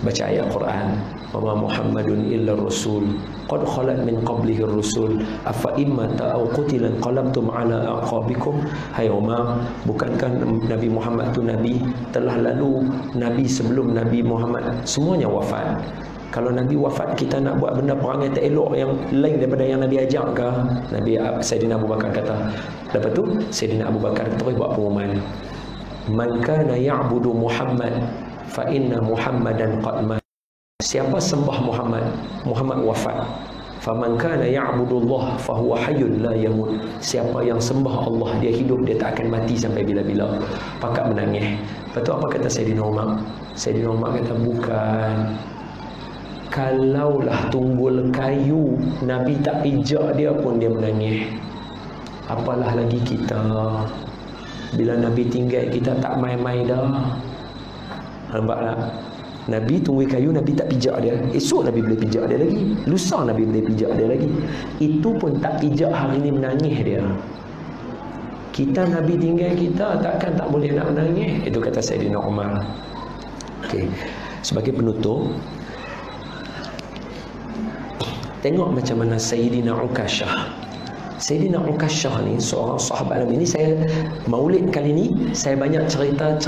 baca ayat Quran, wa ma Muhammadun illa rasul qad khalat min qablihi ar-rusul afa imma ta'aw qutilan qalabtum ala aqabikum. Hai Umar, bukankah Nabi Muhammad tu nabi? Telah lalu nabi sebelum Nabi Muhammad semuanya wafat. Kalau Nabi wafat, kita nak buat benda perangai tak elok yang lain daripada yang Nabi ajak ke? Sayyidina Abu Bakar kata. Lepas tu Sayyidina Abu Bakar terus buat pengumuman, man kana ya'budu Muhammad fa inna Muhammadan qad mat. Siapa sembah Muhammad, Muhammad wafat. Faman kana ya'budullah fa huwa hayyun la yamut. Siapa yang sembah Allah, dia hidup, dia tak akan mati sampai bila-bila. Pakak menangis. Lepas tu apa kata Sayyidina Umar? Sayyidina Umar kata bukan. Kalaulah tunggul kayu Nabi tak pijak dia pun dia menangis, apalah lagi kita. Bila Nabi tinggal, kita tak main-main dah. Nampak tak? Nabi tunggul kayu, Nabi tak pijak dia. Esok Nabi boleh pijak dia lagi, lusa Nabi boleh pijak dia lagi. Itu pun tak pijak, hari ni menangis dia. Kita Nabi tinggal, kita takkan tak boleh nak menangis. Itu kata Sayyidina Umar. Okey. Sebagai penutup, tengok macam mana Sayyidina Ukasyah. Sayyidina Ukasyah ni seorang sahabat Nabi. Ini saya maulid kali ni, saya banyak cerita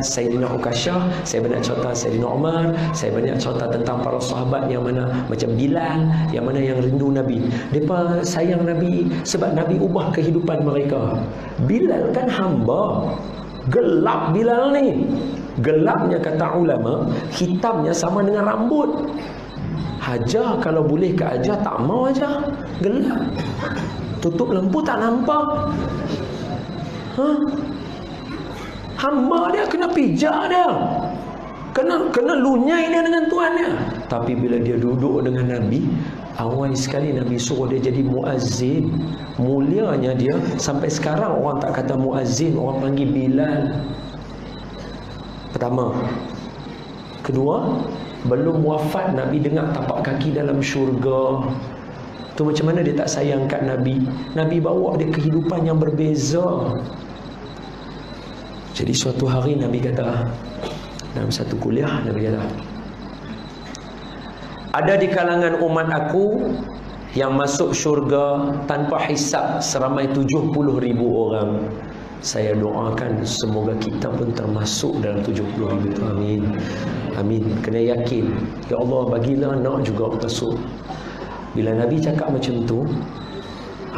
Sayyidina Ukasyah, saya banyak cerita Sayyidina Umar, saya banyak cerita tentang para sahabat yang mana macam Bilal, yang mana yang rindu Nabi. Mereka sayang Nabi sebab Nabi ubah kehidupan mereka. Bilal kan hamba, gelap Bilal ni. Gelapnya kata ulama, hitamnya sama dengan rambut. Hajar kalau boleh ke ajar, tak mau ajar. Gelap. Tutup lampu tak nampak. Hamba dia kena pijak dia. Kena lunyai dia dengan Tuhan dia. Tapi bila dia duduk dengan Nabi, awal sekali Nabi suruh dia jadi muazzin. Mulianya dia, sampai sekarang orang tak kata muazzin, orang panggil Bilal. Pertama. Kedua, belum wafat Nabi dengar tapak kaki dalam syurga. Tu macam mana dia tak sayang kat Nabi. Nabi bawa dia kehidupan yang berbeza. Jadi suatu hari Nabi kata, dalam satu kuliah Nabi kata, ada di kalangan umat aku yang masuk syurga tanpa hisab seramai 70,000 orang. Saya doakan semoga kita pun termasuk dalam 70,000 itu. Amin. Amin. Kena yakin. Ya Allah, bagilah nak juga masuk. Bila Nabi cakap macam tu,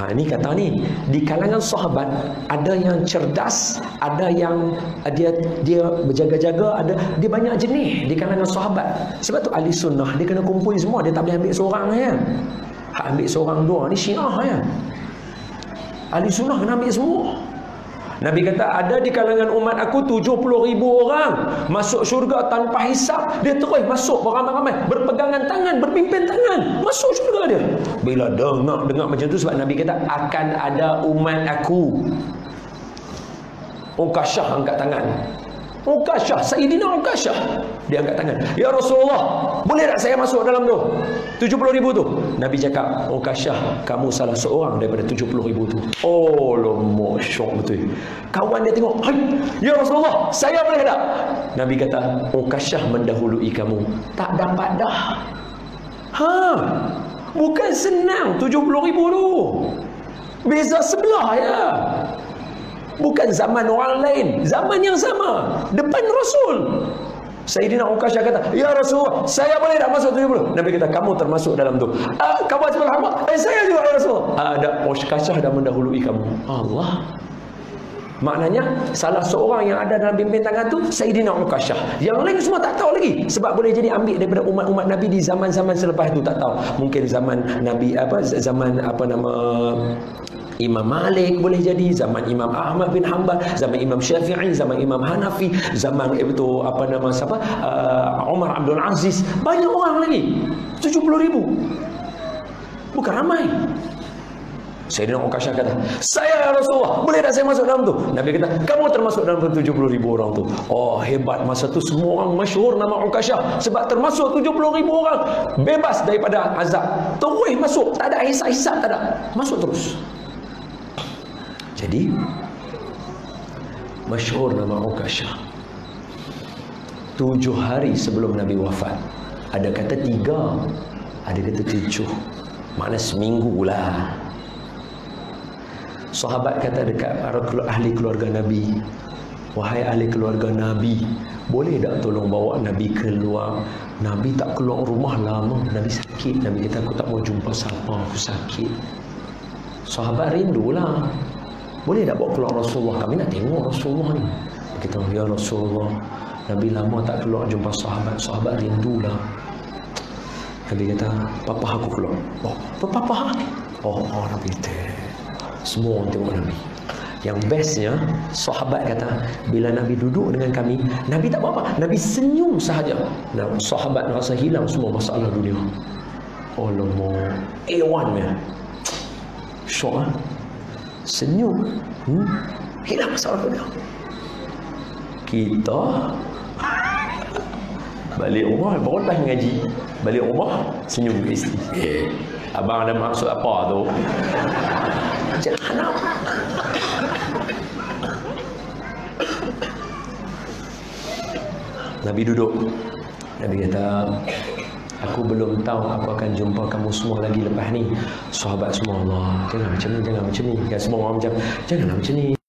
ini kata ni, di kalangan sahabat ada yang cerdas, ada yang dia berjaga-jaga, ada dia banyak jenis di kalangan sahabat. Sebab tu ahli sunnah dia kena kumpul semua, dia tak boleh ambil seorang ya. Hak ambil seorang dua ni Syiah ya. Ahli sunnah kena ambil semua. Nabi kata ada di kalangan umat aku 70,000 orang masuk syurga tanpa hisab. Dia terus masuk beramai-ramai, berpegangan tangan, berpimpin tangan, masuk syurga dia. Bila dengar macam tu, sebab Nabi kata akan ada umat aku. Ukasyah angkat tangan. Ukasyah, Sayyidina Ukasyah, dia angkat tangan. Ya Rasulullah, boleh tak saya masuk dalam tu 70,000 tu? Nabi cakap, Ukasyah, kamu salah seorang daripada 70,000 tu. Oh lomo, syok betul. Kawan dia tengok, ya Rasulullah, saya boleh tak? Nabi kata, Ukasyah mendahului kamu. Tak dapat dah. Bukan senang 70,000 tu. Beza sebelah ya. Bukan zaman orang lain, zaman yang sama, depan Rasul. Sayyidina Ukasyah kata, ya Rasulullah, saya boleh tak masuk 70? Nabi kata, kamu termasuk dalam tu. Kamu sebelah hamba, saya juga ya Rasul. Ada Ukasyah dah mendahului kamu. Allah. Maknanya salah seorang yang ada dalam bimbing tangan tu Sayyidina Ukasyah. Yang lain semua tak tahu lagi. Sebab boleh jadi ambil daripada umat-umat Nabi di zaman-zaman selepas tu, tak tahu. Mungkin zaman Nabi zaman Imam Malik boleh jadi, zaman Imam Ahmad bin Hanbal, zaman Imam Syafi'i, zaman Imam Hanafi, zaman itu apa nama siapa? Umar Abdul Aziz, banyak orang lagi. 70,000. Bukan ramai. Sayyidina Ukashah kata, "Saya ya Rasulullah, boleh tak saya masuk dalam tu?" Nabi kata, "Kamu termasuk dalam 70,000 orang tu." Oh, hebat. Masa tu semua orang masyhur nama Ukashah sebab termasuk 70,000 orang, bebas daripada azab. Terus masuk, tak ada hisab-hisab, tak ada. Masuk terus. Jadi masyhur nama Ukashah. 7 hari sebelum Nabi wafat. Ada kata 3, ada kata 7. Makna seminggu lah. Sahabat kata dekat ahli keluarga Nabi, "Wahai ahli keluarga Nabi, boleh tak tolong bawa Nabi keluar?" Nabi tak keluar rumah lama. Nabi sakit. Nabi kata, "Aku tak mau jumpa siapa, aku sakit." Sahabat rindulah. "Boleh tak bawa keluar Rasulullah? Kami nak tengok Rasulullah ni." Kita, "Ya Rasulullah, Nabi lama tak keluar jumpa sahabat. Sahabat rindulah." Nabi kata, "Papa aku keluar." "Oh, papa?" Oh, Nabi kata, semua orang tengok Nabi. Yang bestnya, sahabat kata, bila Nabi duduk dengan kami, Nabi tak buat apa, Nabi senyum sahaja. Nah, sahabat rasa hilang semua masalah dunia. Oh lama, A1-nya syok lah. Senyum, hilang masalah dunia. Kita balik rumah baru lepas ngaji, balik rumah senyum ke isteri, abang ada maksud apa tu? Jahanam. Nabi duduk. Nabi kata, "Aku belum tahu aku akan jumpa kamu semua lagi lepas ni." Sahabat semua, "Allah, jangan macam ni, jangan macam ni." Kan semua orang macam, "Janganlah macam ni."